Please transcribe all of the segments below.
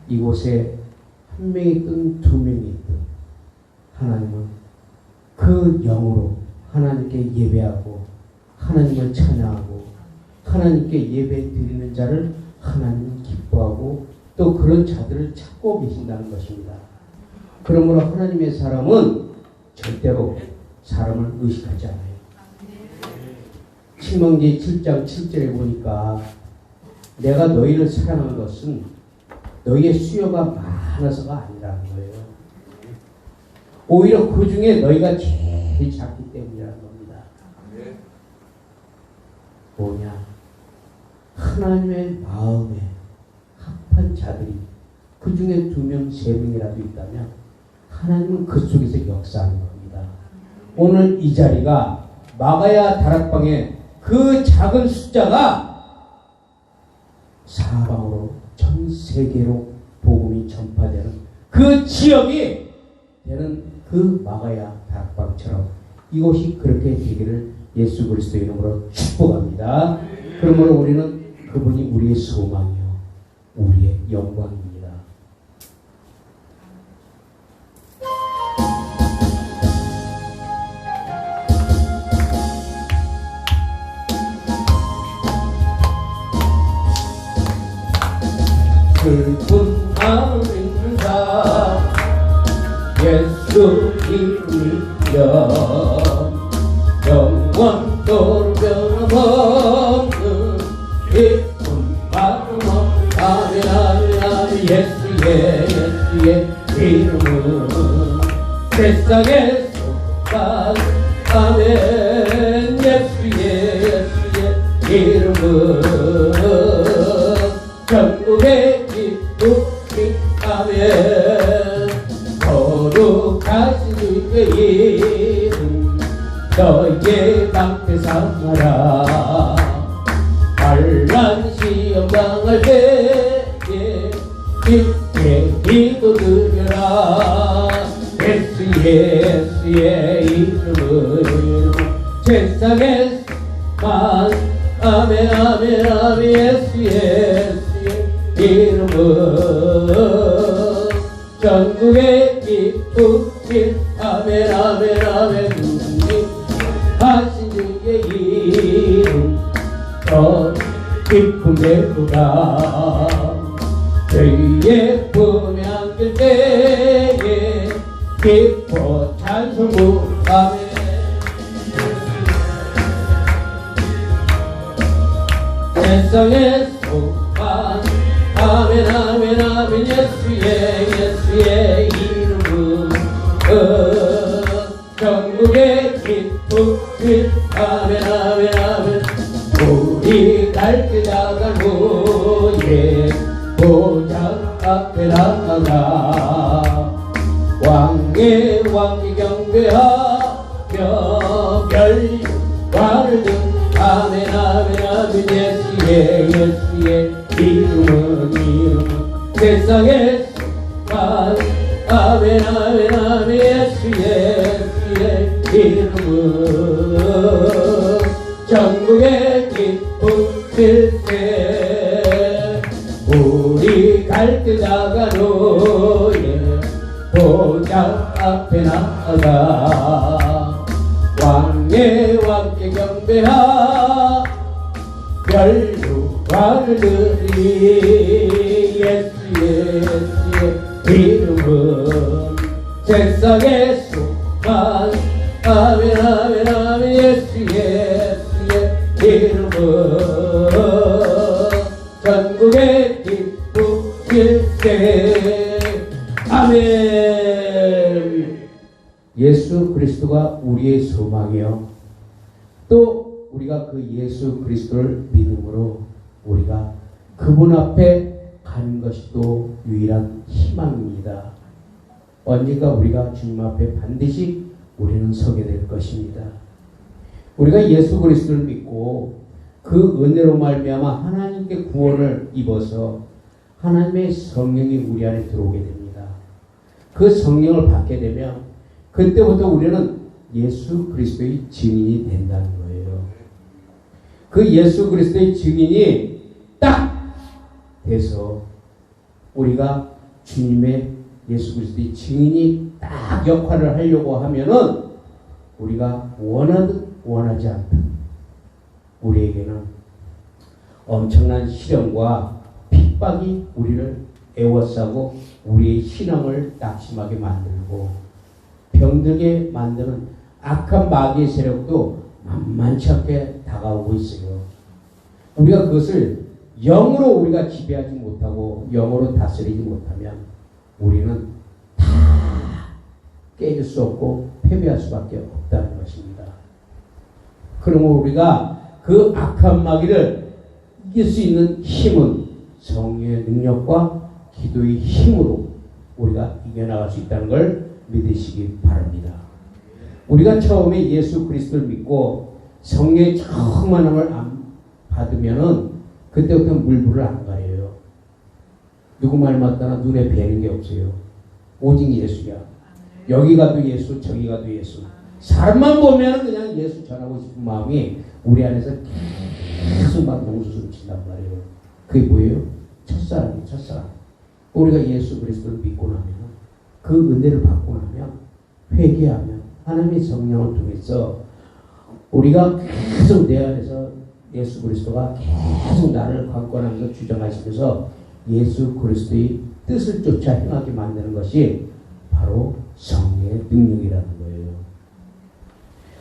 이곳에 한 명이 있든 두 명이 있든 하나님은 그 영으로 하나님께 예배하고 하나님을 찬양하고 하나님께 예배 드리는 자를 하나님은 기뻐하고 또 그런 자들을 찾고 계신다는 것입니다. 그러므로 하나님의 사람은 절대로 사람을 의식하지 않아요. 신명기 7장 7절에 보니까 내가 너희를 사랑한 것은 너희의 수요가 많아서가 아니라는 거예요. 오히려 그 중에 너희가 제일 작기 때문이라는 겁니다. 뭐냐? 하나님의 마음에 합한 자들이 그 중에 2명, 3명이라도 있다면 하나님은 그 속에서 역사하는 겁니다. 오늘 이 자리가 마가야 다락방에 그 작은 숫자가 사방으로 전 세계로 복음이 전파되는 그 지역이 되는 그 마가야 다락방처럼 이곳이 그렇게 되기를 예수 그리스도의 이름으로 축복합니다. 그러므로 우리는 그분이 우리의 소망이요 우리의 영광입니다. 슬픈 마음 있는 자 예수 이름이여 영원토록 변함없는 기쁜 마음으로 아멘 예수의 이름은 세상에 속한 아멘 예수의 이름은 전국의 기쁨이 아멘 거룩하신 주의 이름 너희의 방패 삼아라 환난 시험 당할 때에 깊게 기도드려라 예수의 이름은 세상에만 아멘 아멘 아멘 예수의 이름은 전국의 기쁨이 아멘 아멘 아멘 하신 주의 이름 더 기쁨의 보다 저희의 품에 안길 때에 기뻐 찬송부 아멘 세상의 소망 아멘 아멘 아멘 예수의 이름은 전국의 기쁨이 아멘 아멘 아멘 우리 갈 길 나가고 예 보좌 앞에 나가라 왕의 경배하며 별관을 든 아멘 아멘 아멘 예수의 이름은 세상에 아멘 아멘 아멘 예수의 이름은 전국의 기쁨일세 우리 갈 때 나가노예 보좌 앞에 나가 왕의 경배하 별유관을 드리 예수의 이름은 세상의 소망 아멘 아멘 아멘 예수의 이름은 전국의 기쁨일세 아멘. 예수 그리스도가 우리의 소망이요 또 우리가 그 예수 그리스도를 믿음으로 우리가 그분 앞에 가는 것이 또 유일한 희망입니다. 언젠가 우리가 주님 앞에 반드시 우리는 서게 될 것입니다. 우리가 예수 그리스도를 믿고 그 은혜로 말미암아 하나님께 구원을 입어서 하나님의 성령이 우리 안에 들어오게 됩니다. 그 성령을 받게 되면 그때부터 우리는 예수 그리스도의 증인이 된다는 거예요. 그 예수 그리스도의 증인이 딱 돼서 우리가 주님의 예수 그리스도의 증인이 딱 역할을 하려고 하면은 우리가 원하든 원하지 않든 우리에게는 엄청난 시련과 핍박이 우리를 애워싸고 우리의 신앙을 낙심하게 만들고 병들게 만드는 악한 마귀의 세력도 만만치 않게 다가오고 있어요. 우리가 그것을 영으로 우리가 지배하지 못하고 영으로 다스리지 못하면 우리는 다 깨질 수 없고 패배할 수밖에 없다는 것입니다. 그러면 우리가 그 악한 마귀를 이길 수 있는 힘은 성령의 능력과 기도의 힘으로 우리가 이겨나갈 수 있다는 걸 믿으시기 바랍니다. 우리가 처음에 예수 그리스도를 믿고 성령의 충만함을 받으면은 그때부터 물불을 안 가려요. 누구 말 맞다나 눈에 뵈는 게 없어요. 오직 예수야. 여기 가도 예수, 저기 가도 예수. 사람만 보면 그냥 예수 전하고 싶은 마음이 우리 안에서 계속 막 용수를 친단 말이에요. 그게 뭐예요? 첫사랑이에요. 첫사랑. 우리가 예수 그리스도를 믿고 나면 그 은혜를 받고 나면 회개하면 하나님의 성령을 통해서 우리가 계속 내 안에서 예수 그리스도가 계속 나를 관건하면서 주장하시면서 예수 그리스도의 뜻을 쫓아 행하게 만드는 것이 바로 성령의 능력이라는 거예요.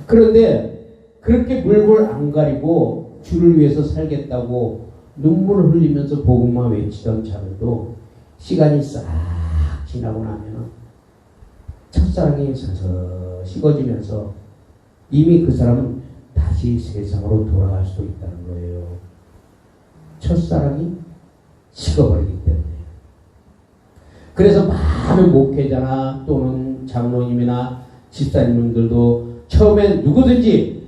그런데 그렇게 물불 안 가리고 주를 위해서 살겠다고 눈물을 흘리면서 복음만 외치던 자들도 시간이 싹 지나고 나면 첫사랑이 서서 식어지면서 이미 그 사람은 다시 세상으로 돌아갈 수도 있다는 거예요. 첫사랑이 식어버리기 때문에. 그래서 많은 목회자나 또는 장로님이나 집사님들도 처음엔 누구든지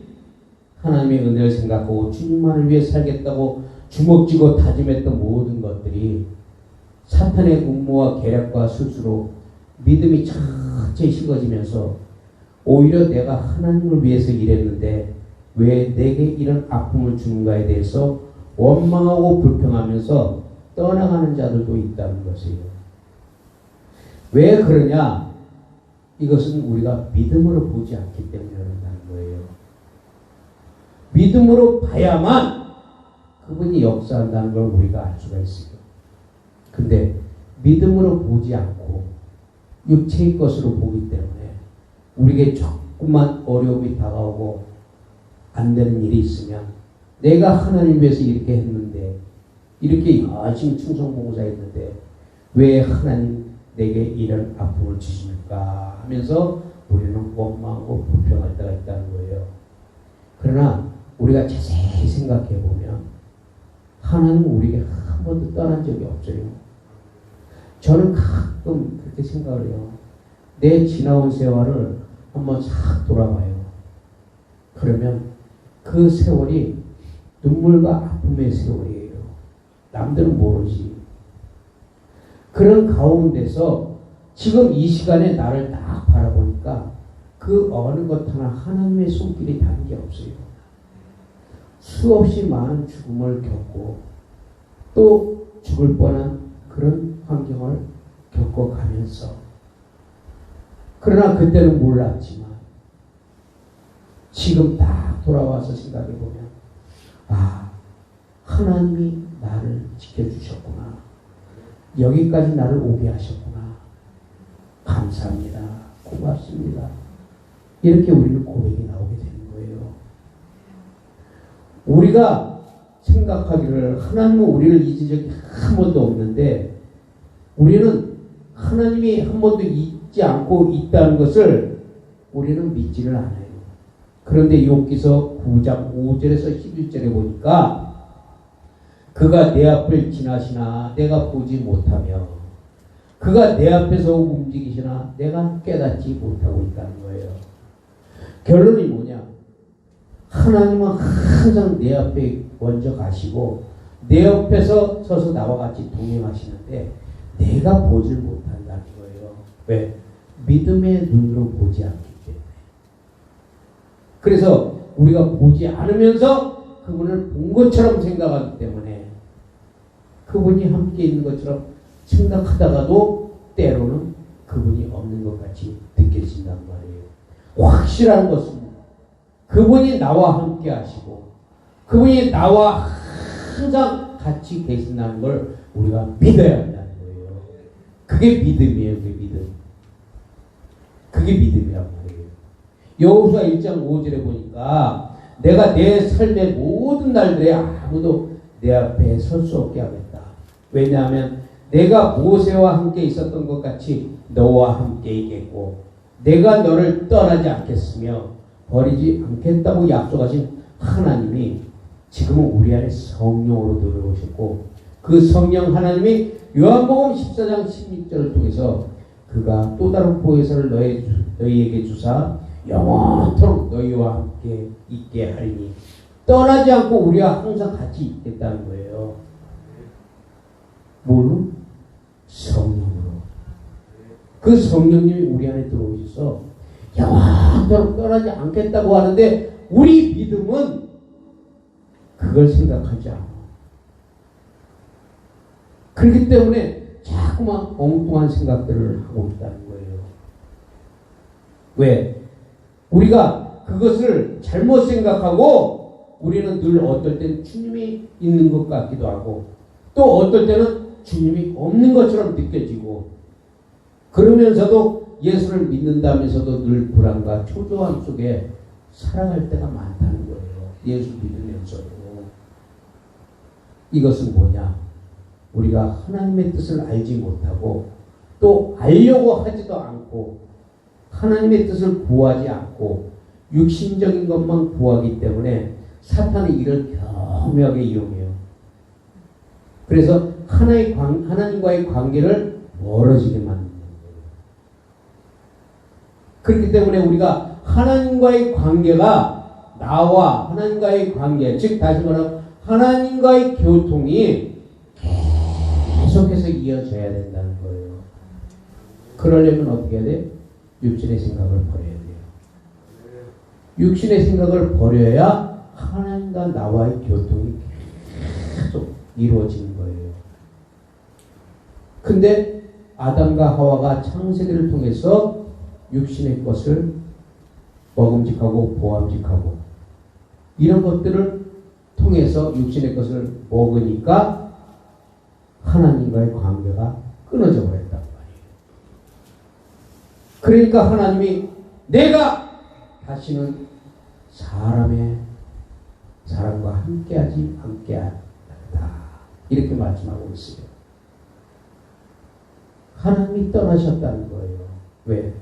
하나님의 은혜를 생각하고 주님만을 위해 살겠다고 주먹쥐고 다짐했던 모든 것들이 사탄의 음모와 계략과 수수로 믿음이 천천히 식어지면서 오히려 내가 하나님을 위해서 일했는데 왜 내게 이런 아픔을 주는가에 대해서 원망하고 불평하면서 떠나가는 자들도 있다는 것이에요. 왜 그러냐? 이것은 우리가 믿음으로 보지 않기 때문에 그런다는 거예요. 믿음으로 봐야만 그분이 역사한다는 걸 우리가 알 수가 있어요. 근데 믿음으로 보지 않고 육체의 것으로 보기 때문에 우리에게 조금만 어려움이 다가오고 안 되는 일이 있으면 내가 하나님 위해서 이렇게 했는데 이렇게 열심히 충성봉사했는데 왜 하나님 내게 이런 아픔을 주십니까 하면서 우리는 원망하고 불평할 때가 있다는 거예요. 그러나 우리가 자세히 생각해 보면 하나님은 우리에게 한 번도 떠난 적이 없어요. 저는 가끔 그렇게 생각을 해요. 내 지나온 세월을 한번 싹 돌아봐요. 그러면 그 세월이 눈물과 아픔의 세월이에요. 남들은 모르지. 그런 가운데서 지금 이 시간에 나를 딱 바라보니까 그 어느 것 하나 하나님의 손길이 닿은 게 없어요. 수없이 많은 죽음을 겪고 또 죽을 뻔한 그런 환경을 겪어가면서 그러나 그때는 몰랐지만 지금 딱 돌아와서 생각해보면 아, 하나님이 나를 지켜주셨구나. 여기까지 나를 오게 하셨구나. 감사합니다. 고맙습니다. 이렇게 우리는 고백이 나오게 되는 거예요. 우리가 생각하기를 하나님은 우리를 잊은 적이 한 번도 없는데 우리는 하나님이 한 번도 잊지 않고 있다는 것을 우리는 믿지를 않아요. 그런데 욥기서 9장 5절에서 11절에 보니까 그가 내 앞을 지나시나 내가 보지 못하며 그가 내 앞에서 움직이시나 내가 깨닫지 못하고 있다는 거예요. 결론이 뭐냐? 하나님은 항상 내 앞에 먼저 가시고 내 옆에서 서서 나와 같이 동행하시는데 내가 보질 못한다는 거예요. 왜? 믿음의 눈으로 보지 않기 때문에. 그래서 우리가 보지 않으면서 그분을 본 것처럼 생각하기 때문에 그분이 함께 있는 것처럼 생각하다가도 때로는 그분이 없는 것 같이 느껴진단 말이에요. 확실한 것은 그분이 나와 함께 하시고 그분이 나와 항상 같이 계신다는 걸 우리가 믿어야 한다는 거예요. 그게 믿음이에요. 그게 믿음. 그게 믿음이란 말이에요. 여호수아 1장 5절에 보니까 내가 내 삶의 모든 날들에 아무도 내 앞에 설 수 없게 하겠다. 왜냐하면 내가 모세와 함께 있었던 것 같이 너와 함께 있겠고 내가 너를 떠나지 않겠으며 버리지 않겠다고 약속하신 하나님이 지금은 우리 안에 성령으로 들어오셨고 그 성령 하나님이 요한복음 14장 16절을 통해서 그가 또 다른 보혜사를 너희에게 주사 영원토록 너희와 함께 있게 하리니 떠나지 않고 우리와 항상 같이 있겠다는 거예요. 뭘로? 성령으로. 그 성령님이 우리 안에 들어오셔서 영원토록 떠나지 않겠다고 하는데 우리 믿음은 그걸 생각하지 않아. 그렇기 때문에 자꾸만 엉뚱한 생각들을 하고 있다는 거예요. 왜? 우리가 그것을 잘못 생각하고 우리는 늘 어떨 땐 주님이 있는 것 같기도 하고 또 어떨 때는 주님이 없는 것처럼 느껴지고 그러면서도 예수를 믿는다면서도 늘 불안과 초조함 속에 살아갈 때가 많다는 거예요. 예수 믿으면서도. 이것은 뭐냐? 우리가 하나님의 뜻을 알지 못하고 또 알려고 하지도 않고 하나님의 뜻을 구하지 않고 육신적인 것만 구하기 때문에 사탄이 이를 교묘하게 이용해요. 그래서 하나님과의 관계를 멀어지게 만드는 거예요. 그렇기 때문에 우리가 하나님과의 관계가 나와 하나님과의 관계, 즉 다시 말하면 하나님과의 교통이 계속해서 이어져야 된다는 거예요. 그러려면 어떻게 해야 돼? 육신의 생각을 버려야 돼요. 육신의 생각을 버려야 하나님과 나와의 교통이 계속 이루어지는 거예요. 근데 아담과 하와가 창세기를 통해서 육신의 것을 먹음직하고 보암직하고 이런 것들을 통해서 육신의 것을 먹으니까 하나님과의 관계가 끊어져 버렸단 말이에요. 그러니까 하나님이 내가 다시는 사람과 함께하지 않게 하다 이렇게 말씀하고 있어요. 하나님이 떠나셨다는 거예요. 왜?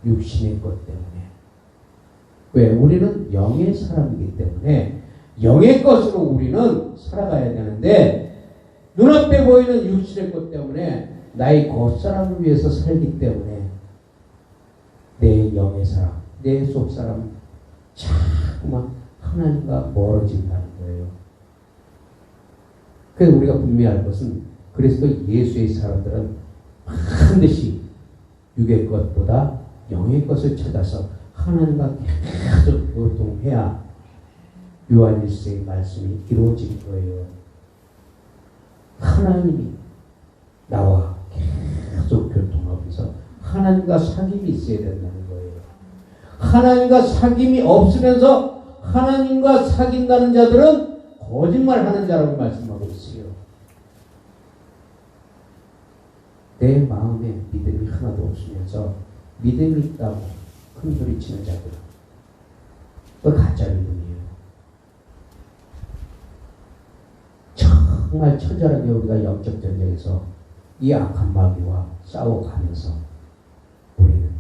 육신의 것 때문에. 왜? 우리는 영의 사람이기 때문에 영의 것으로 우리는 살아가야 되는데 눈앞에 보이는 육신의 것 때문에 나의 겉사람을 위해서 살기 때문에 내 영의 사람, 내 속사람 자꾸만 하나님과 멀어진다는 거예요. 그래서 우리가 분명히 알 것은 그리스도 예수의 사람들은 반드시 육의 것보다 영의 것을 찾아서 하나님과 계속 교통해야 요한일서의 말씀이 이루어진 거예요. 하나님이 나와 계속 교통하면서 하나님과 사귐이 있어야 된다는 거예요. 하나님과 사귐이 없으면서 하나님과 사귄다는 자들은 거짓말하는 자라고 말씀하고 있어요. 내 마음에 믿음이 하나도 없으면서 믿음이 있다고 큰 소리 치는 자들, 그 가짜 믿음이에요. 정말 처절하게 우리가 영적 전쟁에서 이 악한 마귀와 싸워가면서 우리는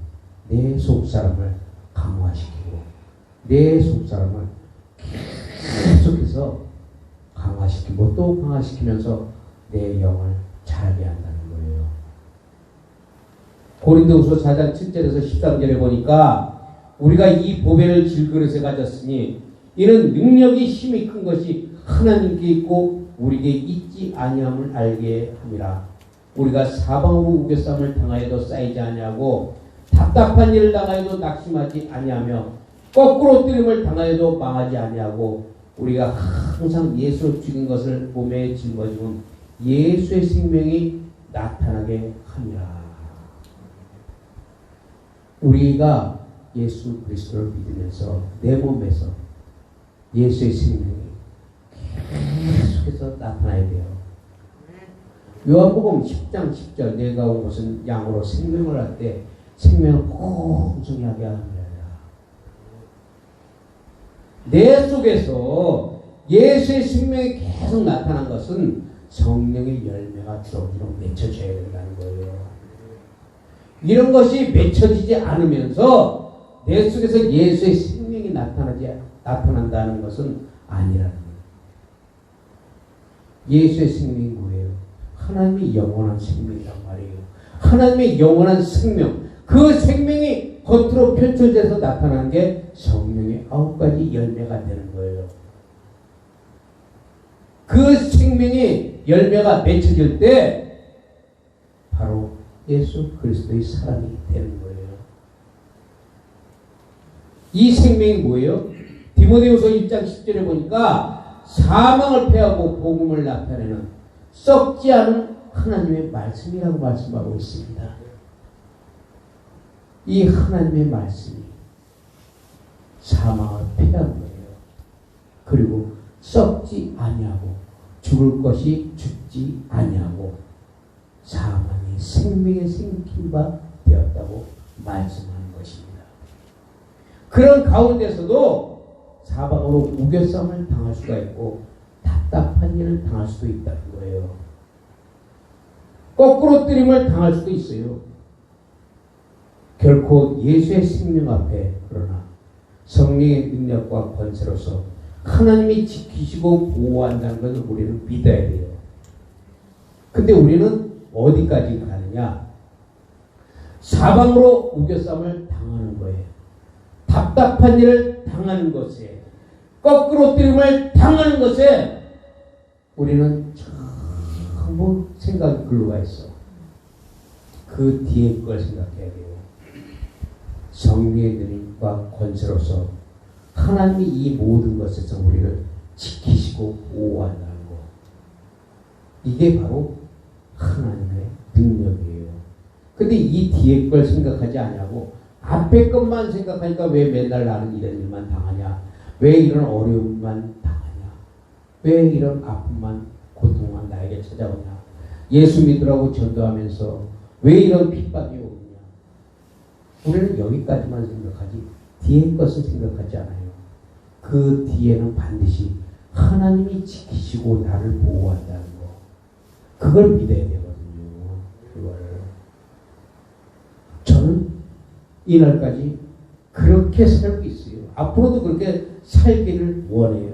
내 속사람을 강화시키고 내 속사람을 계속해서 강화시키고 또 강화시키면서 내 영을 자라게 한다는 거예요. 고린도후서 4장 7절에서 13절에 보니까 우리가 이 보배를 질그릇에 가졌으니 이는 능력이 힘이 큰 것이 하나님께 있고 우리에게 있지 아니함을 알게 함이라. 우리가 사방으로 우겨쌈을 당하여도 쌓이지 아니하고 답답한 일을 당하여도 낙심하지 아니하며 거꾸로 뜨림을 당하여도 망하지 아니하고 우리가 항상 예수로 죽인 것을 몸에 짊어지면 예수의 생명이 나타나게 함이라. 우리가 예수 그리스도를 믿으면서 내 몸에서 예수의 생명이 계속해서 나타나야 돼요. 요한복음 10장 10절 내가 온 것은 양으로 생명을 할 때 생명을 풍성하게 하느니라. 내 속에서 예수의 생명이 계속 나타난 것은 성령의 열매가 주렁주렁 맺혀져야 된다는 거예요. 이런 것이 맺혀지지 않으면서 내 속에서 예수의 생명이 나타난다는 것은 아니라는 거예요. 예수의 생명이 뭐예요? 하나님의 영원한 생명이란 말이에요. 하나님의 영원한 생명, 그 생명이 겉으로 펼쳐져서 나타나는 게 성령의 9가지 열매가 되는 거예요. 그 생명이 열매가 맺혀질 때 바로 예수 그리스도의 사람이 되는 거예요. 이 생명이 뭐예요? 디모데후서 1장 10절에 보니까 사망을 패하고 복음을 나타내는 썩지 않은 하나님의 말씀이라고 말씀하고 있습니다. 이 하나님의 말씀이 사망을 패한 거예요. 그리고 썩지 아니하고 죽을 것이 죽지 아니하고 사망이 생명의 생긴 바 되었다고 말씀하는 것입니다. 그런 가운데서도 사방으로 우겨쌈을 당할 수가 있고 답답한 일을 당할 수도 있다는 거예요. 거꾸로 뜨림을 당할 수도 있어요. 결코 예수의 생명 앞에 그러나 성령의 능력과 권세로서 하나님이 지키시고 보호한다는 것을 우리는 믿어야 돼요. 근데 우리는 어디까지 가느냐? 사방으로 우겨쌈을 당하는 거예요. 답답한 일을 당하는 것에, 거꾸로 뜨림을 당하는 것에 우리는 전부 생각이 글로 가 있어. 그 뒤에 걸 생각해야 돼요. 성령의 능력과 권세로서 하나님이 이 모든 것에서 우리를 지키시고 보호한다는 것. 이게 바로 하나님의 능력이에요. 근데 이 뒤에 걸 생각하지 않냐고 앞에 것만 생각하니까 왜 맨날 나는 이런 일만 당하냐? 왜 이런 어려움만 당하냐? 왜 이런 아픔만 고통만 나에게 찾아오냐? 예수 믿으라고 전도하면서 왜 이런 핍박이 오느냐? 우리는 여기까지만 생각하지 뒤에 것을 생각하지 않아요. 그 뒤에는 반드시 하나님이 지키시고 나를 보호한다는 거. 그걸 믿어야 되거든요. 그걸. 저는 이날까지 그렇게 살고 있어요. 앞으로도 그렇게 살기를 원해요.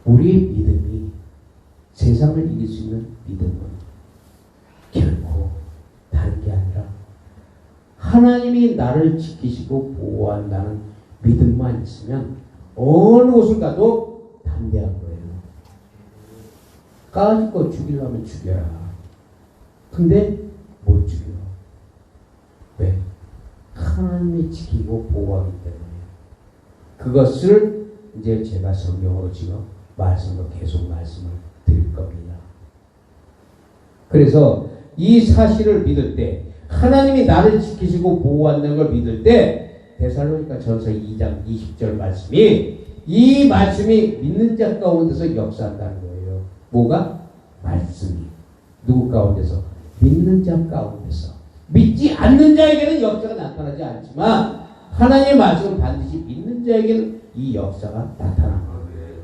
우리의 믿음이 세상을 이길 수 있는 믿음은 결코 다른 게 아니라 하나님이 나를 지키시고 보호한다는 믿음만 있으면 어느 곳을 가도 담대한 거예요. 까짓거 죽이려면 죽여라. 근데 못 죽여. 왜? 하나님이 지키고 보호하기 때문에. 그것을 이제 제가 성경으로 지금 말씀으로 계속 말씀을 드릴 겁니다. 그래서 이 사실을 믿을 때 하나님이 나를 지키시고 보호한다는 걸 믿을 때 데살로니가 전서 2장 20절 말씀이 이 말씀이 믿는 자 가운데서 역사한다는 거예요. 뭐가? 말씀이. 누구 가운데서? 믿는 자 가운데서. 믿지 않는 자에게는 역사가 나타나지 않지만 하나님의 말씀은 반드시 믿는 자에게는 이 역사가 나타나는 거예요.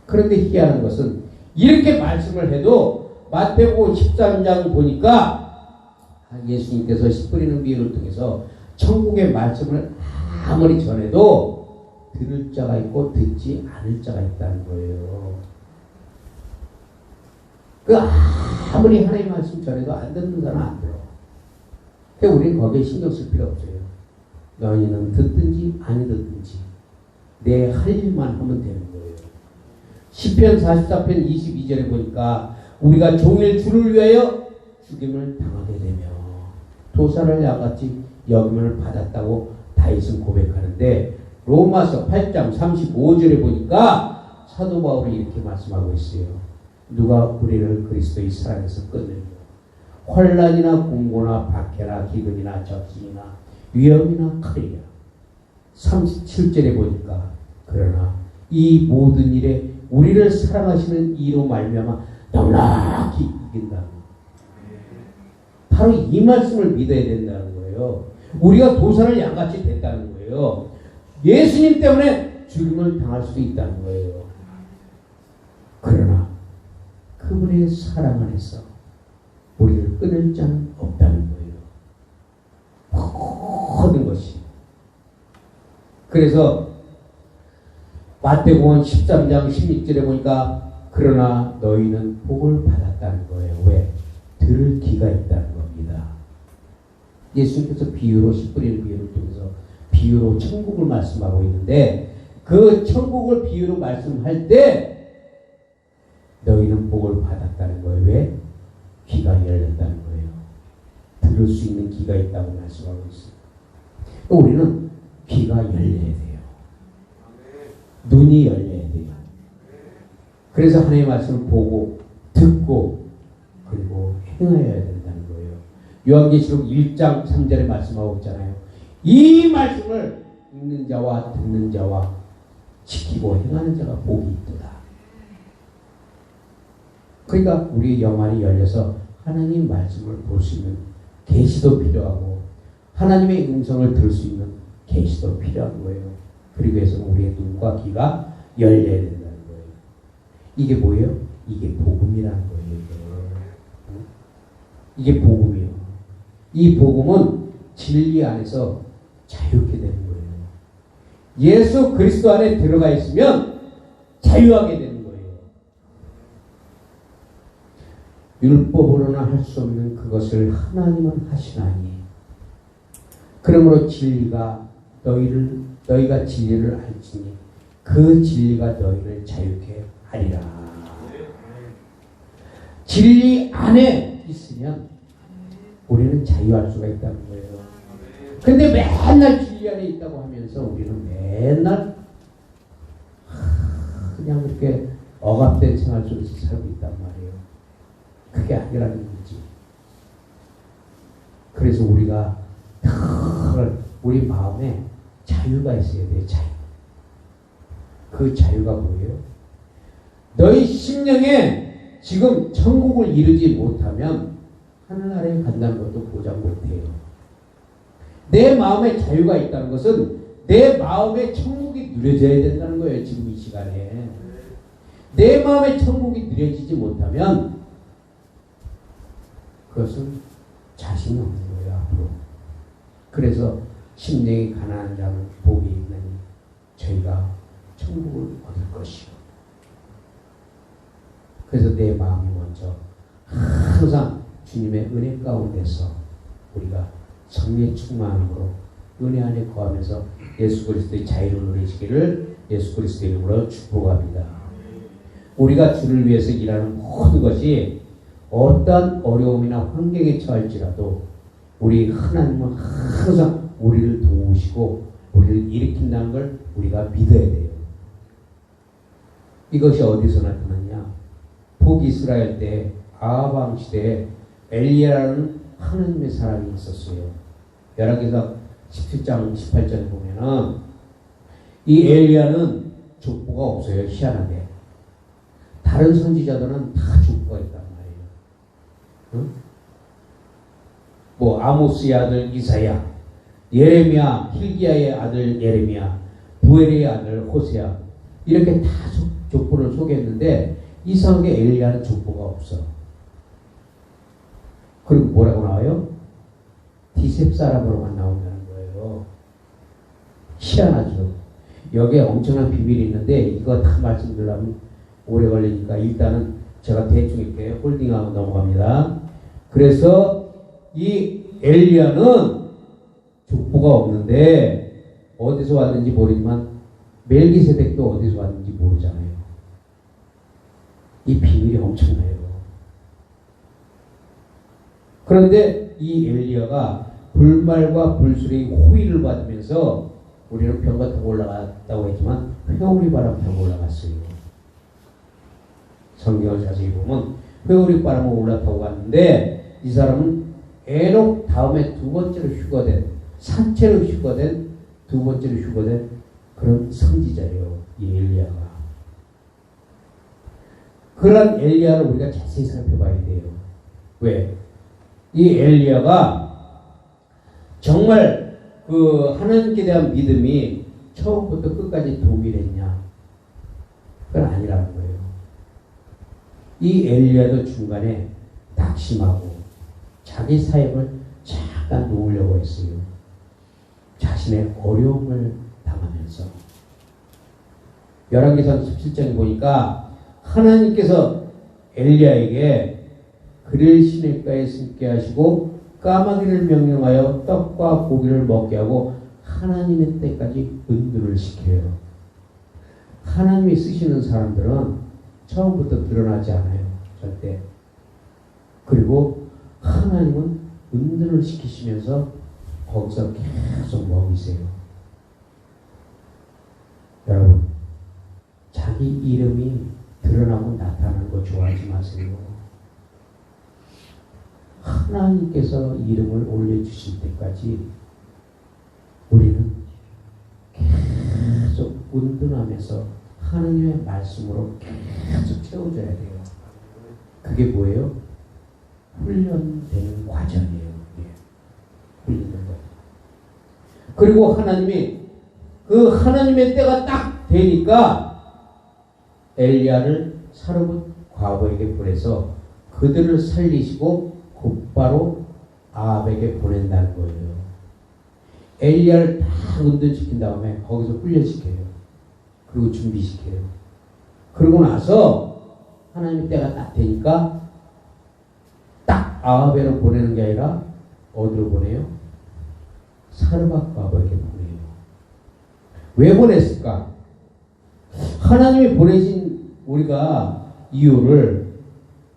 그런데 희한한 것은 이렇게 말씀을 해도 마태복음 13장 보니까 예수님께서 씨 뿌리는 비유를 통해서 천국의 말씀을 아무리 전해도 들을 자가 있고 듣지 않을 자가 있다는 거예요. 그 아무리 하나님의 말씀 전해도 안 듣는 사람은 안 들어. 그러니까 우리는 거기에 신경 쓸 필요 없어요. 너희는 듣든지 안 듣든지 내 할 일만 하면 되는 거예요. 시편 44편 22절에 보니까 우리가 종일 주를 위하여 죽임을 당하게 되며 도살을 양같이 여김을 받았다고 다윗은 고백하는데 로마서 8장 35절에 보니까 사도 바울이 이렇게 말씀하고 있어요. 누가 우리를 그리스도의 사랑에서 끊으며 환난이나 공고나 박해나 기근이나 적신이나 위험이나 칼이라. 37절에 보니까 그러나 이 모든 일에 우리를 사랑하시는 이로 말미암아 넉넉히 이긴다는 거예요. 바로 이 말씀을 믿어야 된다는 거예요. 우리가 도산을 양같이 됐다는 거예요. 예수님 때문에 죽임을 당할 수 있다는 거예요. 그러나 그분의 사랑 안에서 우리를 끊을 자는 없다는 거예요. 모든 것이. 그래서 마태복음 13장 16절에 보니까 그러나 너희는 복을 받았다는 거예요. 왜? 들을 귀가 있다는 겁니다. 예수님께서 비유로 씨 뿌리는 비유를 통해서 비유로 천국을 말씀하고 있는데 그 천국을 비유로 말씀할 때 너희는 복을 받았다는 거예요. 왜? 귀가 열렸다는 거예요. 들을 수 있는 귀가 있다고 말씀하고 있어요. 우리는 귀가 열려야 돼요. 눈이 열려야 돼요. 그래서 하나님의 말씀을 보고 듣고 그리고 행하여야 된다는 거예요. 요한계시록 1장 3절에 말씀하고 있잖아요. 이 말씀을 읽는 자와 듣는 자와 지키고 행하는 자가 복이 있도다. 그러니까 우리의 영안이 열려서 하나님 말씀을 볼 수 있는 계시도 필요하고 하나님의 음성을 들을 수 있는 계시도 필요한 거예요. 그리고 해서 우리의 눈과 귀가 열려야 된다는 거예요. 이게 뭐예요? 이게 복음이라는 거예요. 이게 복음이에요. 이 복음은 진리 안에서 자유케 되는 거예요. 예수 그리스도 안에 들어가 있으면 자유하게 되는 거예요. 율법으로는 할 수 없는 그것을 하나님은 하시나니 그러므로 진리가 너희가 진리를 알지니 그 진리가 너희를 자유케 하리라. 진리 안에 있으면 우리는 자유할 수가 있다는 거예요. 근데 맨날 진리 안에 있다고 하면서 우리는 맨날 그냥 이렇게 억압된 생활 속에서 살고 있단 말이에요. 그게 아니라는 거지. 그래서 우리가 우리 마음에 자유가 있어야 돼요. 자유. 그 자유가 뭐예요? 너희 심령에 지금 천국을 이루지 못하면 하늘나라에 간다는 것도 보장 못해요. 내 마음에 자유가 있다는 것은 내 마음에 천국이 누려져야 된다는 거예요. 지금 이 시간에. 내 마음에 천국이 누려지지 못하면 그것은 자신이 없는 거예요. 앞으로. 그래서 심령이 가난한 자는 복이 있나니 저희가 천국을 얻을 것이요. 그래서 내 마음이 먼저 항상 주님의 은혜 가운데서 우리가 성령의 충만함으로 은혜 안에 거하면서 예수 그리스도의 자유를 누리시기를 예수 그리스도의 이름으로 축복합니다. 우리가 주를 위해서 일하는 모든 것이 어떠한 어려움이나 환경에 처할지라도 우리 하나님은 항상 우리를 도우시고 우리를 일으킨다는 걸 우리가 믿어야 돼요. 이것이 어디서 나타났냐? 북이스라엘 때 아합 시대에 엘리야라는 하나님의 사람이 있었어요. 열왕기상 17장 18절에 보면은 이 엘리야는 족보가 없어요. 희한하게. 다른 선지자들은 다 족보가 있단 말이에요. 응? 뭐 아모스의 아들 이사야, 예레미야, hil기야의 아들 예레미야, 부엘의 아들 호세야 이렇게 다 족보를 소개했는데 이상하게 엘리야는 족보가 없어. 그리고 뭐라고 나와요? 디셉 사람으로만 나온다는 거예요. 희한하죠. 여기에 엄청난 비밀이 있는데 이거 다 말씀드리려면 오래 걸리니까 일단은 제가 대충 이렇게 홀딩하고 넘어갑니다. 그래서 이 엘리야는 족보가 없는데 어디서 왔는지 모르지만 멜기세덱도 어디서 왔는지 모르잖아요. 이 비밀이 엄청나요. 그런데 이 엘리야가 불말과 불술의 호의를 받으면서 우리는 병과 타고 올라갔다고 했지만 회오리 바람 타고 올라갔어요. 성경을 자세히 보면 회오리 바람을 올라타고 갔는데 이 사람은 에녹 다음에 두 번째로 휴거된, 사체로 휴거된, 두 번째로 휴거된 그런 선지자예요. 이 엘리야가. 그런 엘리야를 우리가 자세히 살펴봐야 돼요. 왜? 이 엘리야가 정말 그 하나님께 대한 믿음이 처음부터 끝까지 동일했냐? 그건 아니라는 거예요. 이 엘리야도 중간에 낙심하고 자기 사역을 잠깐 놓으려고 했어요. 자신의 어려움을 당하면서. 열왕기상 17장에 보니까 하나님께서 엘리야에게 그를 시냇가에 숨게 하시고 까마귀를 명령하여 떡과 고기를 먹게 하고 하나님의 때까지 은둔을 시켜요. 하나님이 쓰시는 사람들은 처음부터 드러나지 않아요. 절대. 그리고 하나님은 은둔을 시키시면서 거기서 계속 먹이세요. 여러분, 자기 이름이 드러나고 나타나는 거 좋아하지 마세요. 하나님께서 이름을 올려주실 때까지 우리는 계속 은둔하면서 하나님의 말씀으로 계속 채워줘야 돼요. 그게 뭐예요? 훈련되는 과정이에요. 훈련되는 과정. 그리고 하나님이 그 하나님의 때가 딱 되니까 엘리야를 사르밧 과부에게 보내서 그들을 살리시고 곧바로 아합에게 보낸다는 거예요. 엘리야를 다 은둔시킨 다음에 거기서 훈련시켜요. 그리고 준비시켜요. 그러고 나서 하나님의 때가 딱 되니까 딱 아합에로 보내는 게 아니라 어디로 보내요? 사르밧 과부에게 보내요. 왜 보냈을까? 하나님이 보내신 우리가 이유를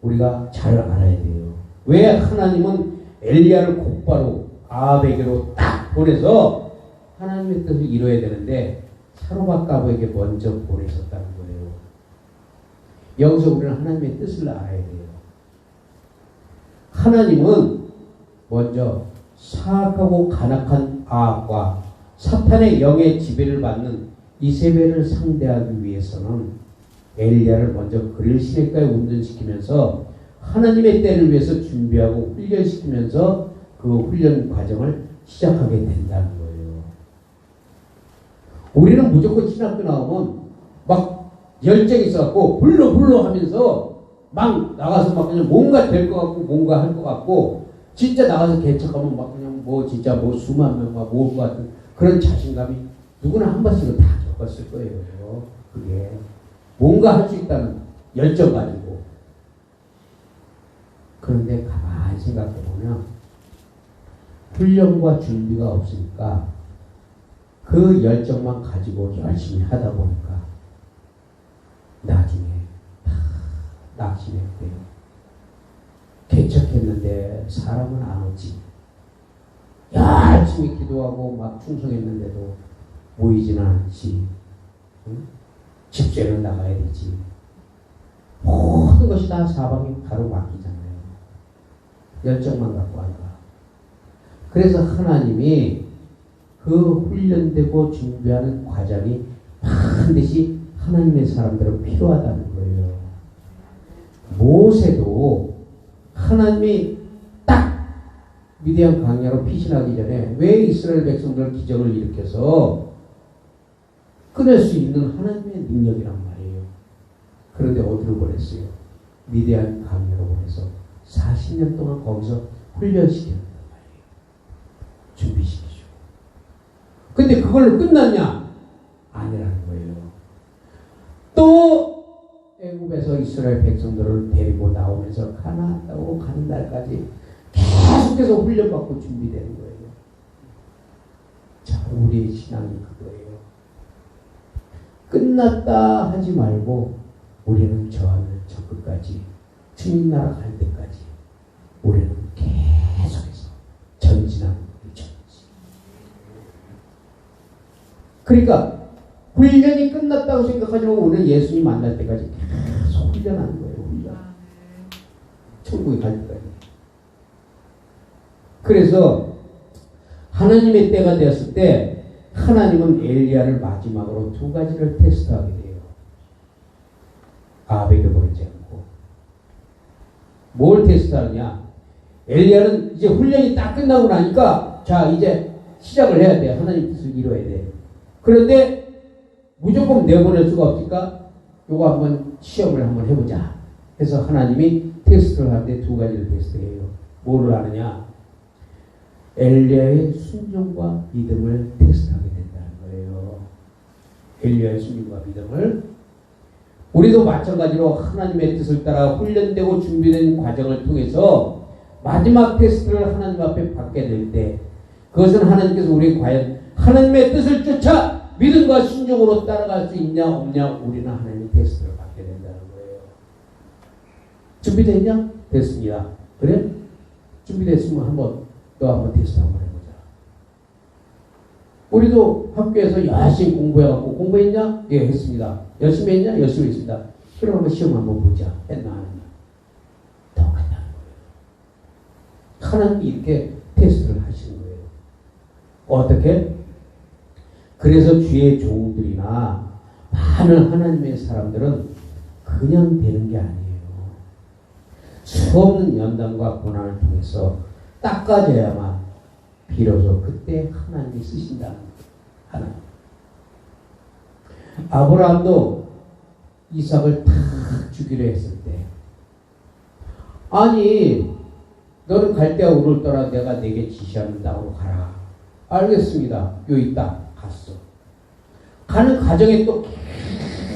우리가 잘 알아야 돼요. 왜 하나님은 엘리야를 곧바로 아합에게로 딱 보내서 하나님의 뜻을 이루어야 되는데 사르밧 과부에게 먼저 보내셨다는 거예요. 여기서 우리는 하나님의 뜻을 알아야 돼요. 하나님은 먼저 사악하고 간악한 아합과 사탄의 영의 지배를 받는 이세벨을 상대하기 위해서는 엘리야를 먼저 그를 시냇가에 운전시키면서 하나님의 때를 위해서 준비하고 훈련시키면서 그 훈련 과정을 시작하게 된다는 거예요. 우리는 무조건 신학교 나오면 막 열정이 있어갖고 불러 하면서 막 나가서 막 그냥 뭔가 될 것 같고 뭔가 할 것 같고 진짜 나가서 개척하면 막 그냥 뭐 진짜 뭐 수만 명 막 모을 것 같은 그런 자신감이 누구나 한 번씩은 다 겪었을 거예요. 그게 뭔가 할 수 있다는 열정 가지고. 그런데 가만히 생각해 보면 훈련과 준비가 없으니까 그 열정만 가지고 열심히 하다 보니까 나중에 다 낙심했대요. 개척했는데 사람은 안 오지. 열심히 기도하고 막 충성했는데도 모이지는 않지. 응? 집회는 나가야 되지. 모든 것이 다 사방이 바로 막히잖아요. 열정만 갖고 하다가. 그래서 하나님이 그 훈련되고 준비하는 과정이 반드시 하나님의 사람들은 필요하다는 거예요. 모세도 하나님이 딱 미디안 광야로 피신하기 전에 왜 이스라엘 백성들 기적을 일으켜서 끊을 수 있는 하나님의 능력이란 말이에요. 그런데 어디로 보냈어요? 미디안 광야로 보내서 40년 동안 거기서 훈련시켰단 말이에요. 준비시키죠. 근데 그걸로 끝났냐? 아니라는 거예요. 또 애굽에서 이스라엘 백성들을 데리고 나오면서 가나안 땅으로 가는 날까지 계속해서 훈련받고 준비되는 거예요. 자, 우리의 신앙이 그거예요. 끝났다 하지 말고 우리는 저 하늘 저 끝까지 주님 나라 갈 때까지 우리는 계속해서 전진하는 거예요. 전진. 그러니까 훈련이 끝났다고 생각하지 말고 우리는 예수님 만날 때까지 계속 훈련하는 거예요. 훈련. 천국에 갈 때까지. 그래서 하나님의 때가 되었을 때 하나님은 엘리야를 마지막으로 두 가지를 테스트하게 돼요. 아합에게 보내지 않고. 뭘 테스트하느냐? 엘리야는 이제 훈련이 딱 끝나고 나니까 자 이제 시작을 해야 돼. 하나님 뜻을 이루어야 돼. 그런데 무조건 내보낼 수가 없으니까 요거 한번 시험을 한번 해보자. 해서 하나님이 테스트를 하는데 두 가지를 테스트해요. 뭐를 하느냐? 엘리야의 순종과 믿음을 테스트하게 된다는 거예요. 엘리야의 순종과 믿음을. 우리도 마찬가지로 하나님의 뜻을 따라 훈련되고 준비된 과정을 통해서 마지막 테스트를 하나님 앞에 받게 될 때 그것은 하나님께서 우리 과연 하나님의 뜻을 쫓아 믿음과 순종으로 따라갈 수 있냐 없냐 우리는 하나님의 테스트를 받게 된다는 거예요. 준비됐냐? 됐습니다. 그래? 준비됐으면 또 한번 테스트 한번 해보자. 우리도 학교에서 열심히 공부해갖고 공부했냐? 예, 했습니다. 열심히 했냐? 열심히 했습니다. 그럼 한번 시험 한번 보자. 했나 안 했나? 똑같다는 거예요. 하나님이 이렇게 테스트를 하시는 거예요. 어떻게? 그래서 주의 종들이나 많은 하나님의 사람들은 그냥 되는 게 아니에요. 수없는 연단과 고난을 통해서 닦아져야만 비로소 그때 하나님이 쓰신다는 하나님. 아브라함도 이삭을 탁 주기로 했을 때 아니 너는 갈대와 우를 떠나 내가 내게 지시하는 땅으로 가라. 알겠습니다. 여기 있다. 갔어. 가는 과정에 또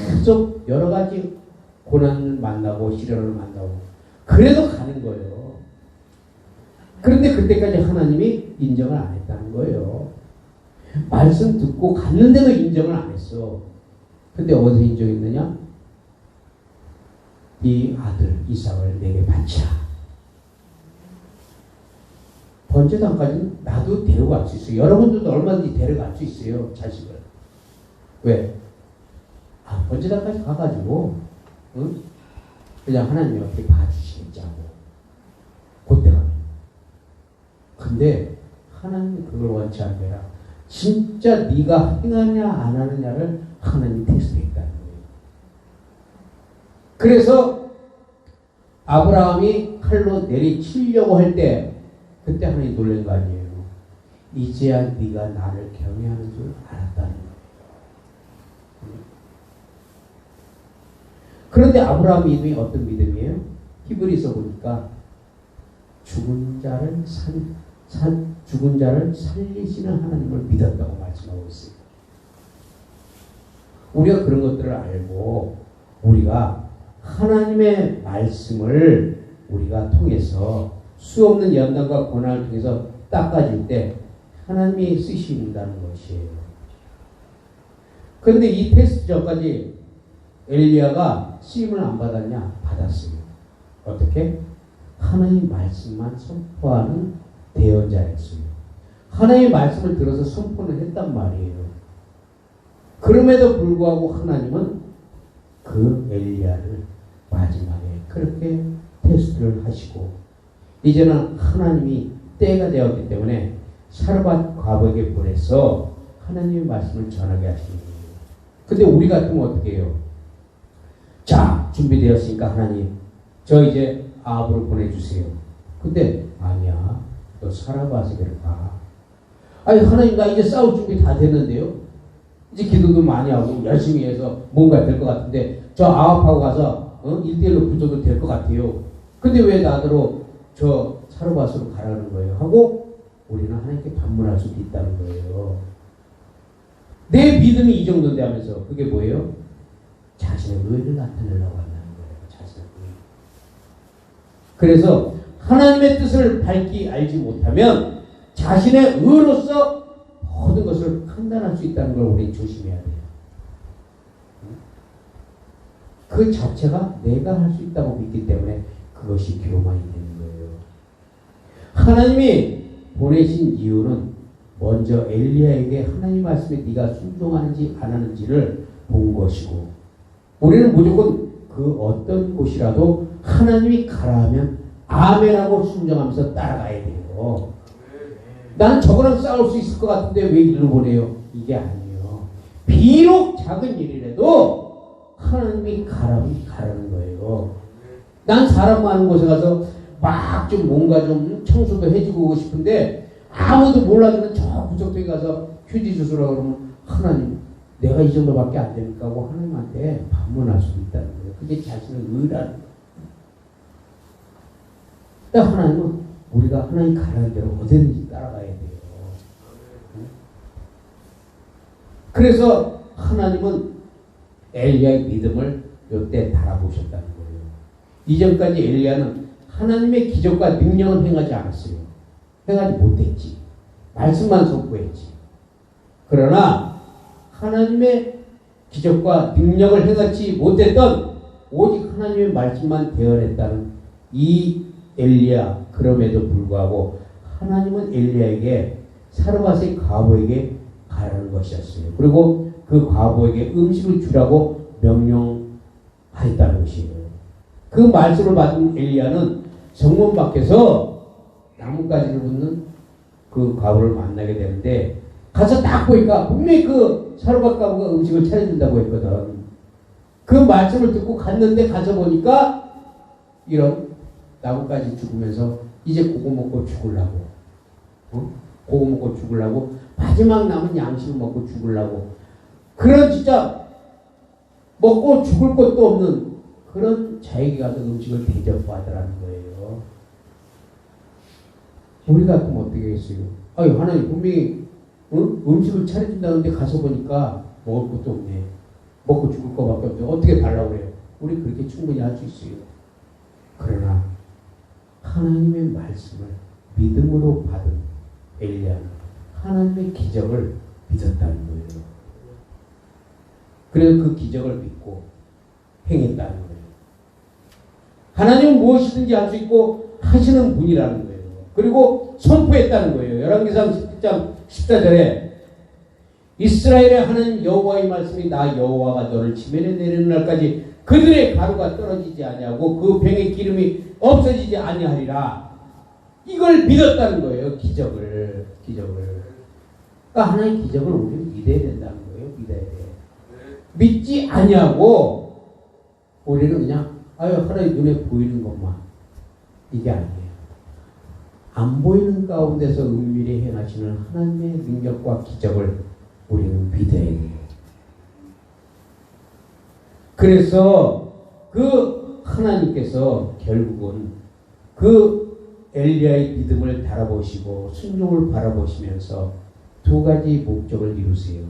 계속 여러 가지 고난을 만나고 시련을 만나고 그래도 가는 거예요. 그런데 그때까지 하나님이 인정을 안 했다는 거예요. 말씀 듣고 갔는데도 인정을 안 했어. 근데 어디서 인정했느냐? 네 아들 이삭을 내게 바치라. 번제단까지는 나도 데려갈 수 있어요. 여러분들도 얼마든지 데려갈 수 있어요. 자식을. 왜? 번제단까지 가가지고 응? 그냥 하나님 옆에 봐주시겠자고. 그때 가면. 근데 하나님은 그걸 원치 않느라 진짜 네가 행하냐 안 하느냐를 하나님이 테스트했다는 거예요. 그래서 아브라함이 칼로 내리치려고 할 때 그때 하나님이 놀란 거 아니에요. 이제야 네가 나를 경외하는 줄 알았다는 거예요. 그런데 아브라함 믿음이 어떤 믿음이에요? 히브리서 보니까 죽은 자를 살리시는 하나님을 믿었다고 말씀하고 있어요. 우리가 그런 것들을 알고 우리가 하나님의 말씀을 우리가 통해서 수없는 연단과 고난을 통해서 닦아질 때 하나님이 쓰신다는 것이에요. 그런데 이 테스트 전까지 엘리야가 쓰임을 안 받았냐? 받았어요. 어떻게? 하나님 말씀만 선포하는 대언자였어요. 하나님의 말씀을 들어서 선포를 했단 말이에요. 그럼에도 불구하고 하나님은 그 엘리야를 마지막에 그렇게 테스트를 하시고 이제는 하나님이 때가 되었기 때문에 사르밧 과부에게 보내서 하나님의 말씀을 전하게 하시는 거예요. 근데 우리 같으면 어떻게 해요? 자, 준비되었으니까 하나님 저 이제 아합으로 보내주세요. 근데 아니야. 너 사르밧에게로 가. 아니 하나님 나 이제 싸울 준비 다 됐는데요. 이제 기도도 많이 하고 열심히 해서 뭔가 될 것 같은데 저 아합하고 가서 1대1로 붙어도 될 것 같아요. 근데 왜 나더러 저 사르밧으로 가라는 거예요. 하고 우리는 하나님께 반문할 수도 있다는 거예요. 내 믿음이 이 정도인데 하면서 그게 뭐예요? 자신의 의를 나타내려고 한다는 거예요. 자신의 의. 그래서 하나님의 뜻을 밝히 알지 못하면 자신의 의로서 모든 것을 판단할 수 있다는 걸 우리 조심해야 돼요. 그 자체가 내가 할 수 있다고 믿기 때문에 그것이 교만이 되는 거예요. 하나님이 보내신 이유는 먼저 엘리야에게 하나님 말씀에 네가 순종하는지 안 하는지를 본 것이고 우리는 무조건 그 어떤 곳이라도 하나님이 가라 하면 아멘하고 순종하면서 따라가야 돼요. 난 저거랑 싸울 수 있을 것 같은데 왜 일로 보내요? 이게 아니에요. 비록 작은 일이라도 하나님이 가라는 거예요. 난 사람 많은 곳에 가서 막 좀 뭔가 좀 청소도 해주고 싶은데 아무도 몰라주는 저 구석탱이 가서 휴지 주스라고 그러면 하나님 내가 이 정도밖에 안 되니까 하고 하나님한테 반문할 수 있다는 거예요. 그게 자신의 의라는 거예요. 그러니까 하나님은 우리가 하나님 가라는 대로 어디든지 따라가야 돼요. 그래서 하나님은 엘리야의 믿음을 이때 달아보셨다는 거예요. 이전까지 엘리야는 하나님의 기적과 능력은 행하지 않았어요. 행하지 못했지. 말씀만 선포했지. 그러나 하나님의 기적과 능력을 행하지 못했던 오직 하나님의 말씀만 대언했다는 이 엘리야, 그럼에도 불구하고 하나님은 엘리야에게 사르밧의 과부에게 가라는 것이었어요. 그리고 그 과부에게 음식을 주라고 명령하였다는 것이에요. 그 말씀을 받은 엘리야는 정문 밖에서 나뭇가지를 붙는 그 과부를 만나게 되는데 가서 딱 보니까 분명히 그 사르밧 과부가 음식을 차려준다고 했거든. 그 말씀을 듣고 갔는데 가서 보니까 이런 나뭇가지 죽으면서 이제 그거 먹고 죽으려고, 그거 먹고 죽으려고, 마지막 남은 양식을 먹고 죽으려고, 그런 진짜 먹고 죽을 것도 없는 그런 자에게 가서 음식을 대접받으라는 거예요. 우리가 그럼 어떻게 하겠어요? 아유, 하나님 분명히 음식을 차려준다는데 가서 보니까 먹을 것도 없네. 먹고 죽을 것밖에 없네. 어떻게 달라고 그래요? 우리 그렇게 충분히 할 수 있어요. 그러나 하나님의 말씀을 믿음으로 받은 엘리야는 하나님의 기적을 믿었다는 거예요. 그래서 그 기적을 믿고 행했다는 거예요. 하나님은 무엇이든지 할 수 있고 하시는 분이라는 거예요. 그리고 선포했다는 거예요. 열왕기상 17장 14절에 이스라엘의 하나님 여호와의 말씀이 나 여호와가 너를 지면에 내리는 날까지 그들의 가루가 떨어지지 아니하고 그 병의 기름이 없어지지 아니하리라. 이걸 믿었다는 거예요. 기적을. 그러니까 하나님의 기적을 우리는 믿어야 된다는 거예요. 믿어야 돼. 믿지 아니하고 우리는 그냥 하나님 눈에 보이는 것만, 이게 아니에요. 안 보이는 가운데서 은밀히 행하시는 하나님의 능력과 기적을 우리는 믿어야 돼요. 그래서 그 하나님께서 결국은 그 엘리야의 믿음을 바라보시고 순종을 바라보시면서 두 가지 목적을 이루세요.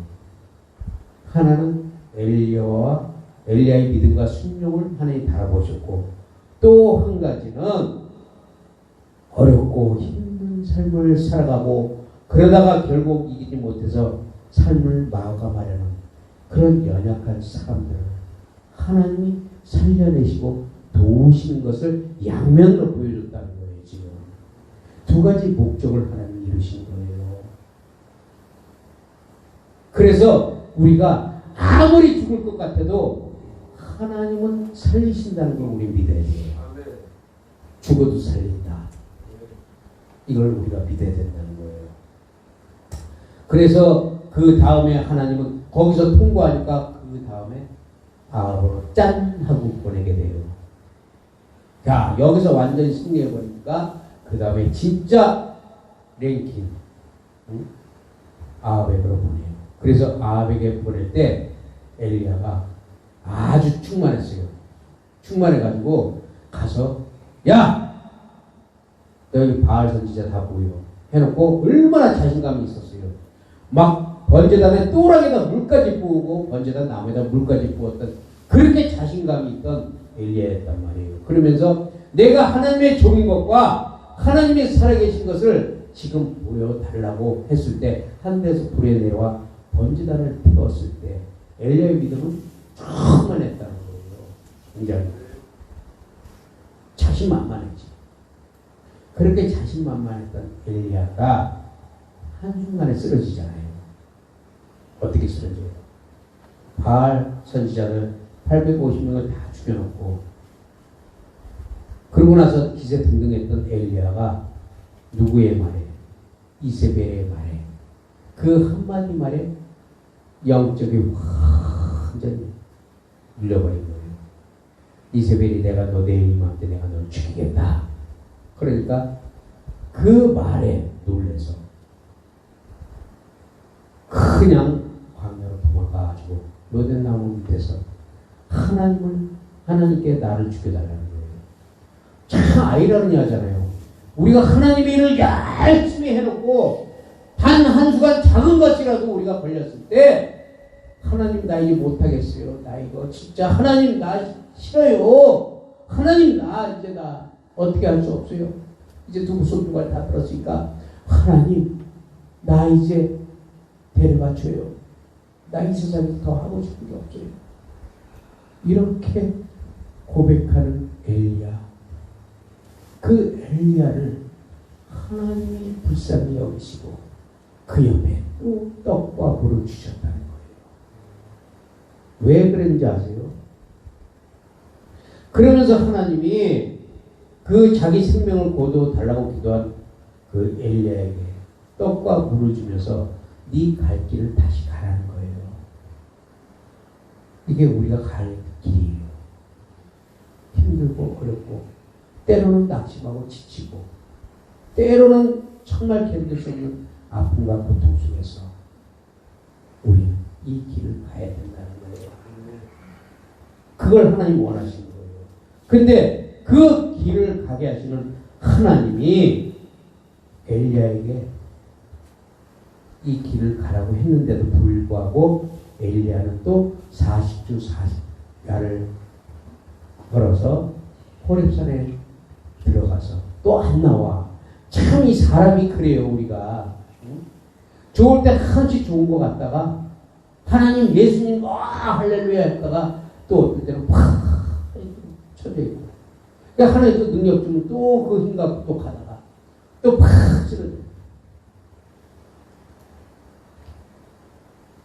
하나는 엘리야의 믿음과 순종을 하나님 바라보셨고, 또 한 가지는 어렵고 힘든 삶을 살아가고 그러다가 결국 이기지 못해서 삶을 마감하려는 그런 연약한 사람들을 하나님이 살려내시고 도우시는 것을 양면으로 보여줬다는 거예요. 지금 두 가지 목적을 하나님이 이루신 거예요. 그래서 우리가 아무리 죽을 것 같아도 하나님은 살리신다는 걸 우리 믿어야 돼요. 죽어도 살린다. 이걸 우리가 믿어야 된다는 거예요. 그래서 그 다음에 하나님은 거기서 통과하니까 그 다음에 아합으로 짠 하고 보내게 돼요. 자, 여기서 완전히 승리해버리니까 그 다음에 진짜 랭킹 아합에게로 보내요. 그래서 아합에게 보낼 때 엘리야가 아주 충만했어요. 충만해가지고 가서 야! 너 여기 바알 선지자 다 보여. 해놓고 얼마나 자신감이 있었어요. 막 번제단에 또랑에다 물까지 부으고 번제단 나무에다 물까지 부었던 그렇게 자신감이 있던 엘리야였단 말이에요. 그러면서 내가 하나님의 종인 것과 하나님이 살아계신 것을 지금 보여달라고 했을 때 하늘에서 불에 내려와 번제단을 태웠을 때 엘리야의 믿음은 충만했다는 거예요. 굉장히 자신만만했지. 그렇게 자신만만했던 엘리야가 한순간에 쓰러지잖아요. 어떻게 쓰러져요? 바알 선지자들 850명을 다 죽여놓고 그러고 나서 기세등등했던 엘리야가 누구의 말에 이세벨의 말에, 그 한마디 말에 영적이 완전히 눌려버린 거예요. 이세벨이 내가 너 내일 이맘때 내가 널 죽이겠다. 그러니까 그 말에 놀래서 그냥 광야로 도망가가지고 로덴 나무 밑에서 하나님께 나를 죽여달라는 거예요. 참 아이러니하잖아요. 우리가 하나님의 일을 열심히 해놓고 단 한 수간 작은 것이라도 우리가 걸렸을 때 하나님 나 이제 못하겠어요. 나 이거 진짜 하나님 나 싫어요. 하나님 나 이제 나 어떻게 할 수 없어요. 이제 두부 손주가 다 들었으니까 하나님 나 이제 데려가 줘요. 나 이 세상에 더 하고 싶은 게 없어요. 이렇게 고백하는 엘리야. 그 엘리야를 하나님이 불쌍히 여기시고 그 옆에 또 떡과 물을 주셨다는 거예요. 왜 그랬는지 아세요? 그러면서 하나님이 그 자기 생명을 고도 달라고 기도한 그 엘리야에게 떡과 물을 주면서 네 갈 길을 다시 가라는 거예요. 이게 우리가 갈 길이에요. 힘들고 어렵고 때로는 낙심하고 지치고 때로는 정말 견딜 수 없는 아픔과 고통 속에서 우리는 이 길을 가야 된다는 거예요. 그걸 하나님이 원하시는 거예요. 근데 그 길을 가게 하시는 하나님이 엘리야에게 이 길을 가라고 했는데도 불구하고 엘리야는 또 40주 40야를 걸어서 호렙산에 들어가서 또 안 나와. 참 이 사람이 그래요. 우리가 좋을 때 한없이 좋은 것 같다가 하나님 예수님 할렐루야 했다가 또 어떨 때는 팍 쳐져 있고, 그러니까 하나님 또 능력 주면 또 그 힘 갖고 또 가다가 또 팍 쓰러져.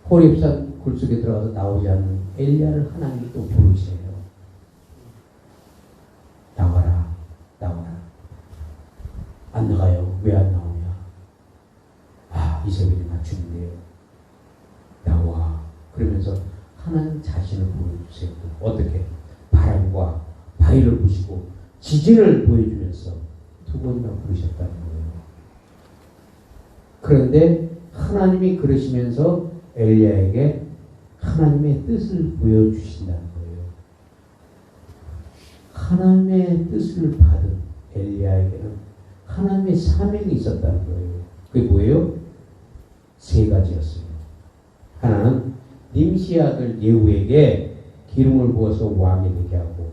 호렙산 굴속에 들어가서 나오지 않는 엘리야를 하나님이 또 부르세요. 나와라, 나와라. 안 나가요. 왜 안 나오냐? 아, 이세벨이 나 죽인대요. 나와. 그러면서 하나님 자신을 보여주세요. 어떻게? 바람과 바위를 부시고 지진을 보여주면서 두 번이나 부르셨다는 거예요. 그런데 하나님이 그러시면서 엘리야에게 하나님의 뜻을 보여주신다는 거예요. 하나님의 뜻을 받은 엘리야에게는 하나님의 사명이 있었다는 거예요. 그게 뭐예요? 세 가지였어요. 하나는 님시의 아들 예후에게 기름을 부어서 왕이 되게 하고,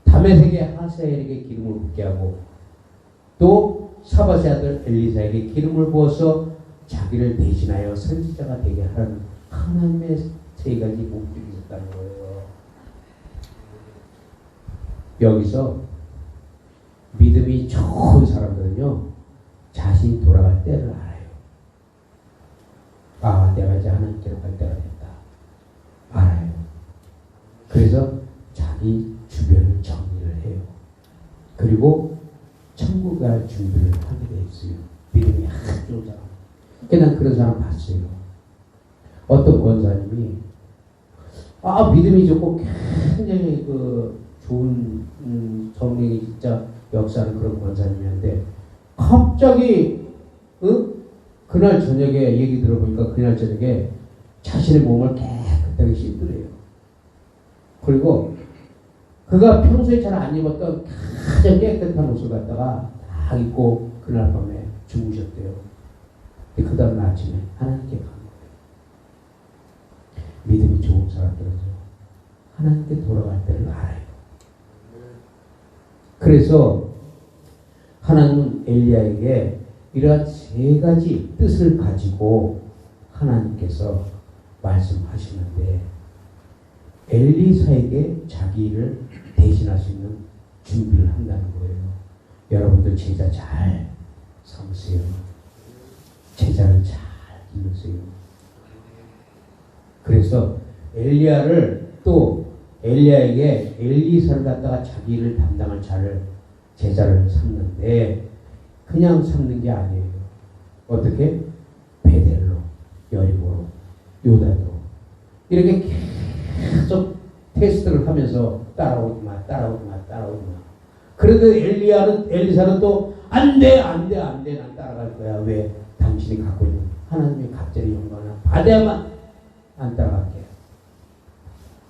다메섹의 하사엘에게 기름을 붓게 하고, 또 사밧의 아들 엘리사에게 기름을 부어서 자기를 대신하여 선지자가 되게 하는 하나님의 세 가지 목적이 있었다는 거예요. 여기서 믿음이 좋은 사람들은요, 자신이 돌아갈 때를 알아요. 아, 내가 이제 하나님께로 갈 때가 됐다. 알아요. 그래서 자기 주변을 정리를 해요. 그리고 천국 갈 준비를 하게 돼 있어요. 믿음이 아주 좋은 사람. 그냥 그런 사람 봤어요. 어떤 권사님이 믿음이 좋고 굉장히 좋은 성령이 진짜 역사하는 그런 권사님이었는데, 갑자기 그날 저녁에 얘기 들어보니까 그날 저녁에 자신의 몸을 깨끗하게 씻더래요. 그리고 그가 평소에 잘 안 입었던 가장 깨끗한 옷을 갖다가 다 입고 그날 밤에 주무셨대요. 그 다음 아침에 하나님께 간 거예요. 믿음이 좋은 사람들은요, 하나님께 돌아갈 때를 알아요. 그래서 하나님은 엘리야에게 이러한 세 가지 뜻을 가지고 하나님께서 말씀하시는데, 엘리사에게 자기를 대신할 수 있는 준비를 한다는 거예요. 여러분들 제자 잘 삼으세요. 제자를 잘 기르세요. 그래서 엘리야에게 엘리사를 갖다가 자기를 담당할 제자를 삼는데, 그냥 삼는 게 아니에요. 어떻게? 베델로, 여리고로, 요단으로 이렇게 계속 테스트를 하면서 따라오지 마. 그래도 엘리사는 또 안 돼, 난 따라갈 거야. 왜? 당신이 갖고 있는 하나님의 갑절의 영광을 받아야만 안 따라갈게.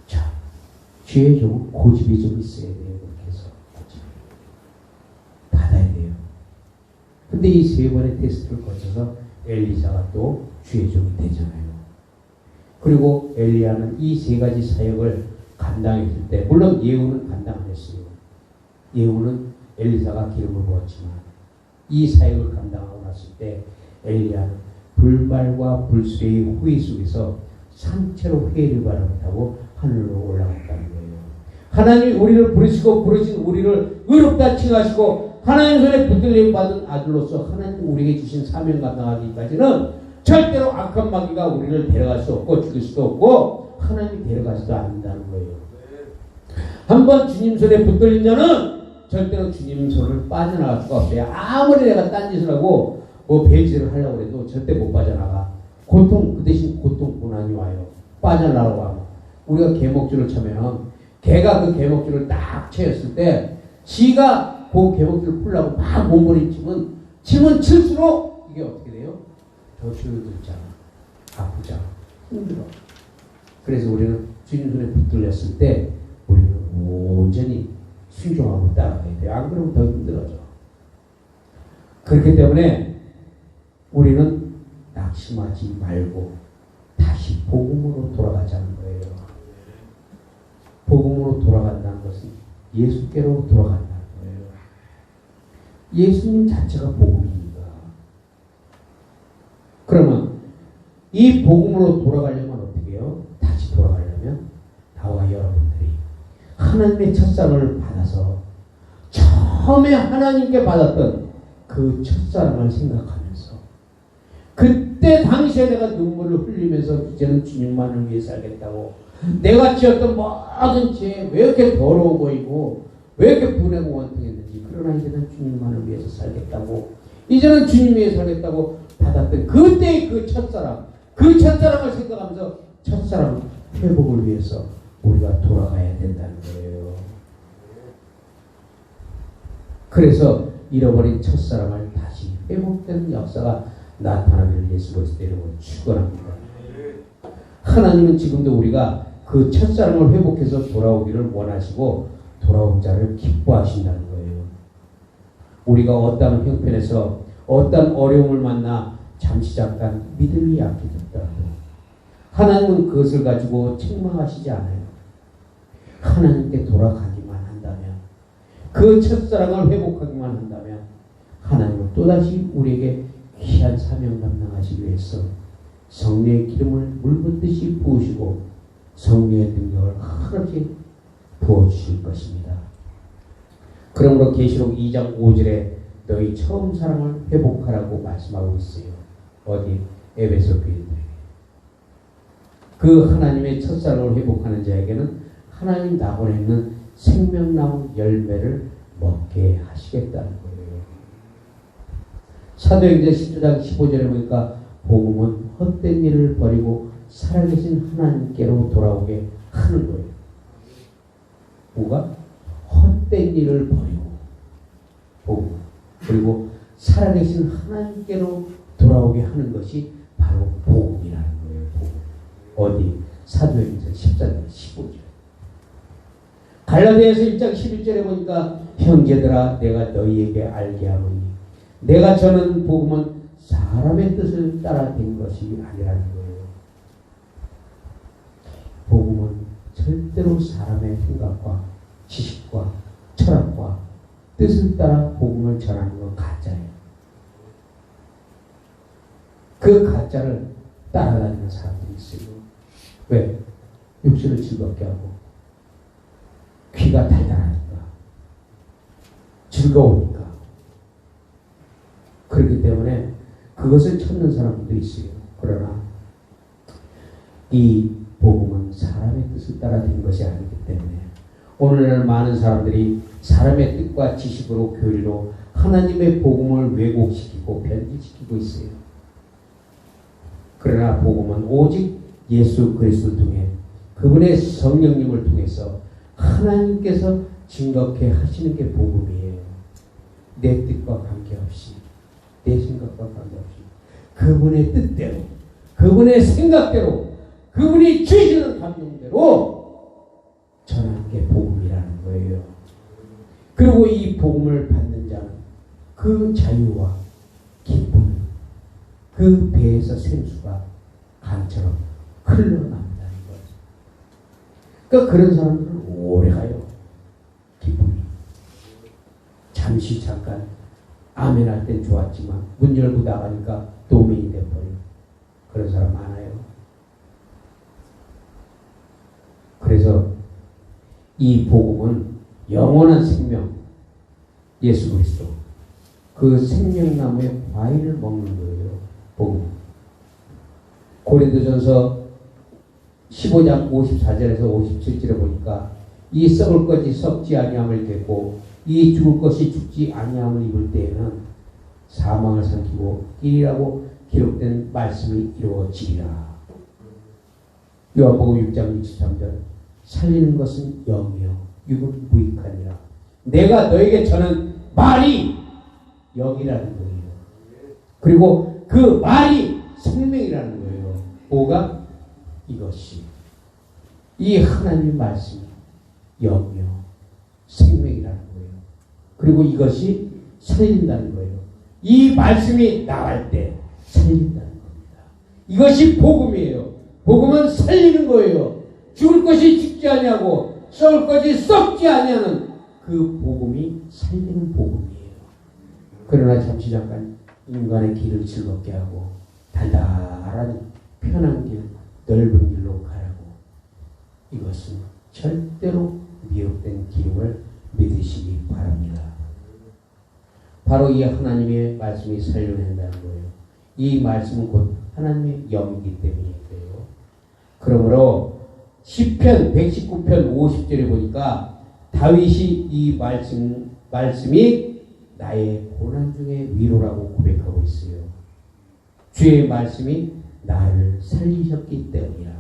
자, 죄의 종은 고집이 좀 있어야 돼요. 그렇게 해서 받아야 돼요. 근데 이 세 번의 테스트를 거쳐서 엘리사가 또 주의 종이 되잖아요. 그리고 엘리야는 이 세 가지 사역을 감당했을 때, 물론 예후는 감당 안 했어요. 예후는 엘리사가 기름을 부었지만 이 사역을 감당하고 났을 때 엘리야는 불발과 불수의 후회 속에서 상체로 회를 바라 못하고 하늘로 올라갔다는 거예요. 하나님이 우리를 부르시고 부르신 우리를 의롭다 칭하시고 하나님 손에 붙들림 받은 아들로서 하나님 우리에게 주신 사명 감당하기까지는 절대로 악한 마귀가 우리를 데려갈 수 없고 죽일 수도 없고 하나님이 데려가지도 않는다는 거예요. 한번 주님 손에 붙들린 자는 절대로 주님 손을 빠져나갈 수가 없어요. 아무리 내가 딴짓을 하고 뭐 배제를 하려고 해도 절대 못 빠져나가. 그 대신 고통, 고난이 와요. 빠져나가고 하면. 우리가 개목줄을 차면 개가 그 개목줄을 딱 채였을 때 지가 그 개목줄을 풀려고 막 몸부림치면 치면 칠수록 이게 어떻게 돼요? 더 줄어들잖아. 아프잖아. 힘들어. 그래서 우리는 주님 손에 붙들렸을 때 우리는 온전히 순종하고 따라가야 돼요. 안 그러면 더 힘들어져. 그렇기 때문에 우리는 낙심하지 말고 다시 복음으로 돌아가자는 거예요. 복음으로 돌아간다는 것은 예수께로 돌아간다는 거예요. 예수님 자체가 복음입니다. 그러면 이 복음으로 돌아가려면 어떻게 해요? 다시 돌아가려면 나와 여러분들이 하나님의 첫사랑을 받아서 처음에 하나님께 받았던 그 첫사랑을 생각하면서 그때 당시에 내가 눈물을 흘리면서 이제는 주님만을 위해 살겠다고 내가 지었던 모든 죄 왜 이렇게 더러워 보이고 왜 이렇게 분해고 원통했는지 그러나 이제는 주님만을 위해서 살겠다고 이제는 주님 위해 살겠다고 받았던 그때의 그 첫사랑 그 첫사랑을 생각하면서 첫사랑 회복을 위해서 우리가 돌아가야 된다는 거예요. 그래서 잃어버린 첫사랑을 다시 회복되는 역사가 나타나기를 예수 그리스도 이름으로 축원합니다. 하나님은 지금도 우리가 그 첫사랑을 회복해서 돌아오기를 원하시고 돌아온 자를 기뻐하신다는 거예요. 우리가 어떤 형편에서 어떤 어려움을 만나 잠시 잠깐 믿음이 약해졌더라도 하나님은 그것을 가지고 책망하시지 않아요. 하나님께 돌아가기만 한다면 그 첫사랑을 회복하기만 한다면 하나님은 또다시 우리에게 귀한 사명 감당하시기 위해서 성령의 기름을 물붓듯이 부으시고 성령의 능력을 한없이 부어주실 것입니다. 그러므로 계시록 2장 5절에 너희 처음 사랑을 회복하라고 말씀하고 있어요. 어디? 에베소 교인들에게. 그 하나님의 첫사랑을 회복하는 자에게는 하나님 낙원에 있는 생명나무 열매를 먹게 하시겠다는 거예요. 사도행전 10장 15절에 보니까 복음은 헛된 일을 버리고 살아계신 하나님께로 돌아오게 하는 거예요. 뭐가? 헛된 일을 버리고 복음 그리고 살아계신 하나님께로 돌아오게 하는 것이 바로 복음이라는 거예요. 복음. 어디? 사도행전 14장 15절. 갈라디아서 1장 11절에 보니까 형제들아 내가 너희에게 알게 하노니 내가 전하는 복음은 사람의 뜻을 따라 된 것이 아니라는 거예요. 복음은 절대로 사람의 생각과 지식과 철학과 뜻을 따라 복음을 전하는 건 가짜예요. 그 가짜를 따라다니는 사람들이 있어요. 왜? 육신을 즐겁게 하고 귀가 달달하니까 즐거우니까 그렇기 때문에 그것을 찾는 사람들도 있어요. 그러나 이 복음은 사람의 뜻을 따라 된 것이 아니기 때문에 오늘날 많은 사람들이 사람의 뜻과 지식으로 교리로 하나님의 복음을 왜곡시키고 변질시키고 있어요. 그러나 복음은 오직 예수 그리스도를 통해 그분의 성령님을 통해서 하나님께서 증거케 하시는 게 복음이에요. 내 뜻과 관계없이, 내 생각과 관계없이 그분의 뜻대로, 그분의 생각대로, 그분이 주시는 감동대로 전하는 게 복음이라는 거예요. 그리고 이 복음을 받는 자는 그 자유와 기쁨, 그 배에서 생수가 강처럼 흘러나온다는 거예요. 그러니까 그런 사람들은 오래가요. 기쁨이. 잠시 잠깐 아멘 할 땐 좋았지만 문 열고 나가니까 도민이 돼버려요. 그런 사람 많아요. 그래서 이 복음은 영원한 생명, 예수 그리스도, 그 생명나무의 과일을 먹는 거예요. 복음. 고린도전서 15장 54절에서 57절에 보니까 이 썩을 것이 썩지 아니함을 듣고 이 죽을 것이 죽지 아니함을 입을 때에는 사망을 삼키고 일이라고 기록된 말씀이 이루어지리라. 요한복음 6장 63절 살리는 것은 영이요 육은 무익하니라. 내가 너에게 전한 말이 영이라는 거예요. 그리고 그 말이 생명이라는 거예요. 뭐가? 이것이 이 하나님의 말씀이 영이요 생명이라는 거예요. 그리고 이것이 살린다는 거예요. 이 말씀이 나갈 때 살린다는 겁니다. 이것이 복음이에요. 복음은 살리는 거예요. 죽을 것이 죽지 아니하고 썩을 것이 썩지 아니하는 그 복음이 살리는 복음이에요. 그러나 잠시 잠깐 인간의 길을 즐겁게 하고 달달한 편한 길, 넓은 길로 가라고. 이것은 절대로 미혹된 길임을 믿으시기 바랍니다. 바로 이 하나님의 말씀이 살려낸다는 거예요. 이 말씀은 곧 하나님의 영이기 때문이에요. 그러므로 시편 119편 50절에 보니까 다윗이 이 말씀이 나의 고난 중에 위로라고 고백하고 있어요. 주의 말씀이 나를 살리셨기 때문이라.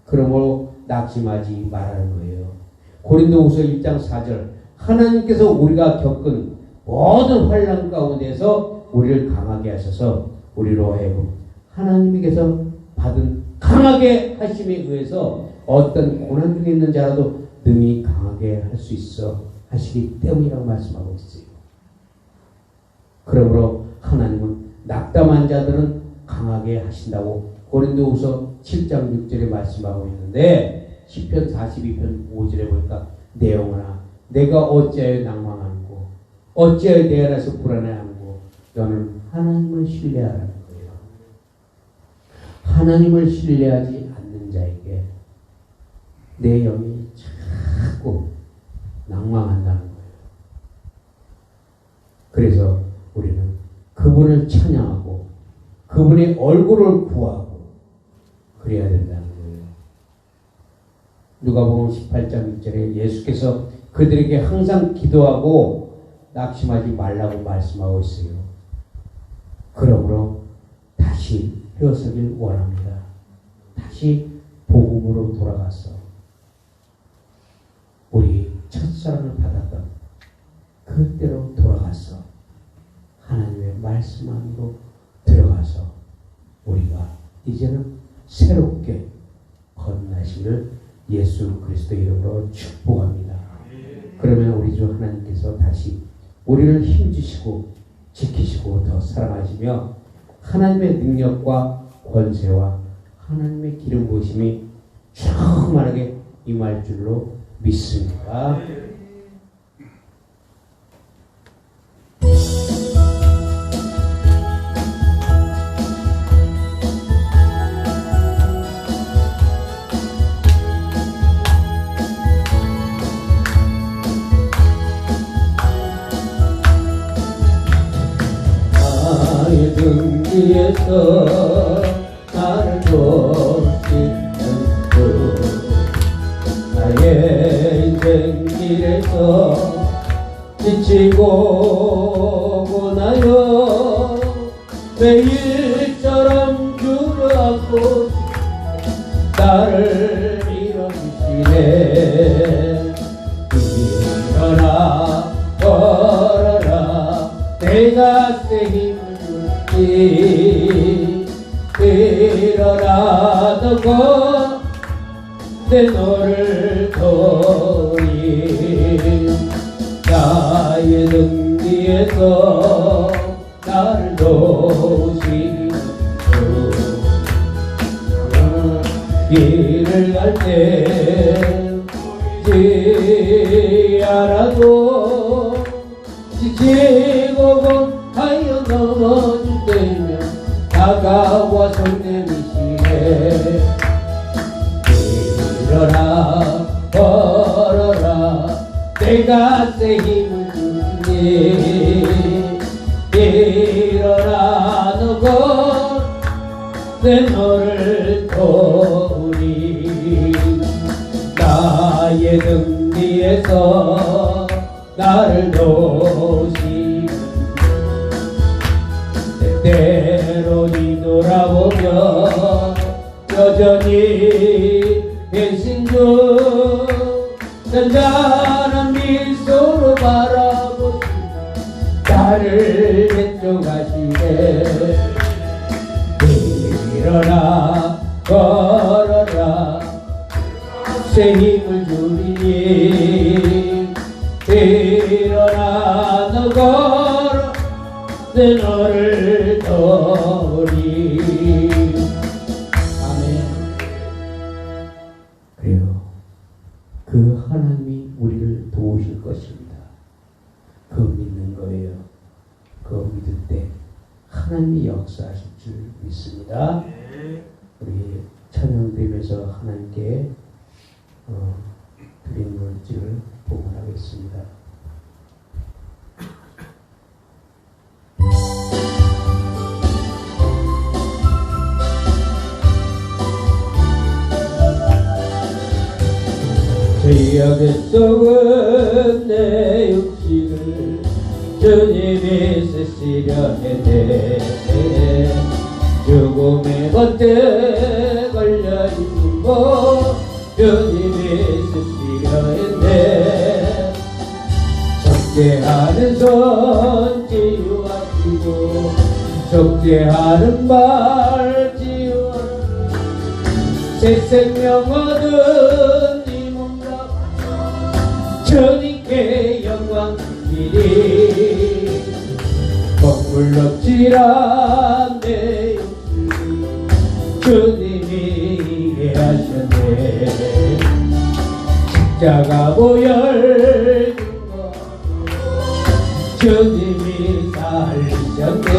그러므로 낙심하지 말라는 거예요. 고린도후서 1장 4절 하나님께서 우리가 겪은 모든 환난 가운데서 우리를 강하게 하셔서 우리로 하여금 하나님께서 받은 강하게 하심에 의해서 어떤 고난 중에 있는 자라도 능히 강하게 할 수 있어 하시기 때문이라고 말씀하고 있어요. 그러므로 하나님은 낙담한 자들은 강하게 하신다고 고린도후서 7장 6절에 말씀하고 있는데 시편 42편 5절에 보니까 내 영혼아 내가 어찌하여 낭망하는고 어찌하여 내 안에서 불안해하는고 너는 하나님을 신뢰하라는 거예요. 하나님을 신뢰하지 않는 자에게 내 영이 자꾸 낭망한다는 거예요. 그래서 우리는 그분을 찬양하고 그분의 얼굴을 구하고 그래야 된다는 거예요. 누가복음 18장 6절에 예수께서 그들에게 항상 기도하고 낙심하지 말라고 말씀하고 있어요. 그러므로 다시 헤어서길 원합니다. 다시 복음으로 돌아가서 우리 첫사랑을 받았던 그때로 돌아가서 하나님의 말씀 안으로 들어가서 우리가 이제는 새롭게 거듭나시기를 예수 그리스도 이름으로 축복합니다. 그러면 우리 주 하나님께서 다시 우리를 힘주시고 지키시고 더 사랑하시며 하나님의 능력과 권세와 하나님의 기름 부으심이 충만하게 임할 줄로 믿습니다. 나의 등 위에서 나를 도우시는 주 나의 인생 길에서 내 지치고 고나요 매일처럼 주를 안고 나를 밀어주시네. 일어나 걸어라 내가 새 힘을 줄지. 일어나 너고 내 너를 도리. 나의 등 뒤에서 나를 도우시고 길을 갈 때지 않아도 지치고 하여 넘어질 때면 다가와서 내미시네. 일어나 걸어라 내가 새 힘을 주니. 일어나 너고 내 너를 도우리. 나의 등 뒤에서 나를 도우시. 때때로 뒤돌아보며 여전히 계신 주 잔잔한 미소로 바라보시 나를 왼쪽하시네. 일어나 걸어라 새 힘을 주리니. 일어나 너 걸어 내 너를 도리. 아멘. 그래요. 그 하나님이 우리를 도우실 것입니다. 그 믿는 거예요. 그 믿을 때 하나님이 역사하실 줄 믿습니다. 우리 찬양 드리면서 하나님께 드리는 물질을 봉헌하겠습니다. 죄악의 속은 내 육신을 주님이 쓰시려 했네. 죽음의 겉에 걸려있고 주님이 쓰시려 했네. 속죄하는 손 치유하시고 속죄하는 말 치유하시고 새 생명 얻은 이 몸과 주님께 영광 드리리. 거꾸로질한 내 육신 주님이 이게 하셨네. 십자가 보혈 주님이 살리셨네.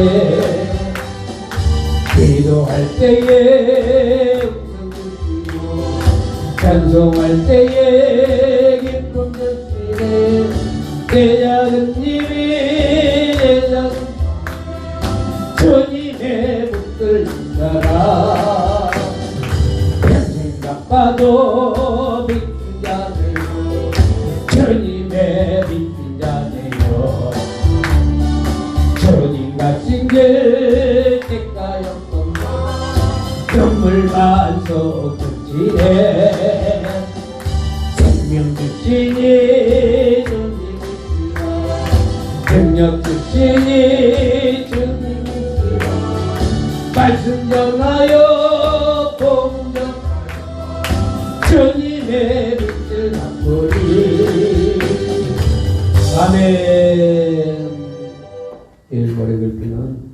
기도할 때에 음성 주시고 찬송할 때에 기쁨 주시네. 내 작은 님이 내 작은 주님의 복들 인자라. 평생 갚아도 빚진 자네요. 주님의 빚진 자네요. 주님 가신 길 대가였던 눈물만 쏟으시네. 생명 주시니 주님이시라. 능력 주시니 주님이시라. 말씀 전하여 복음 전하여 주님의 빛을 담보리. 아멘. 일몰의 글비는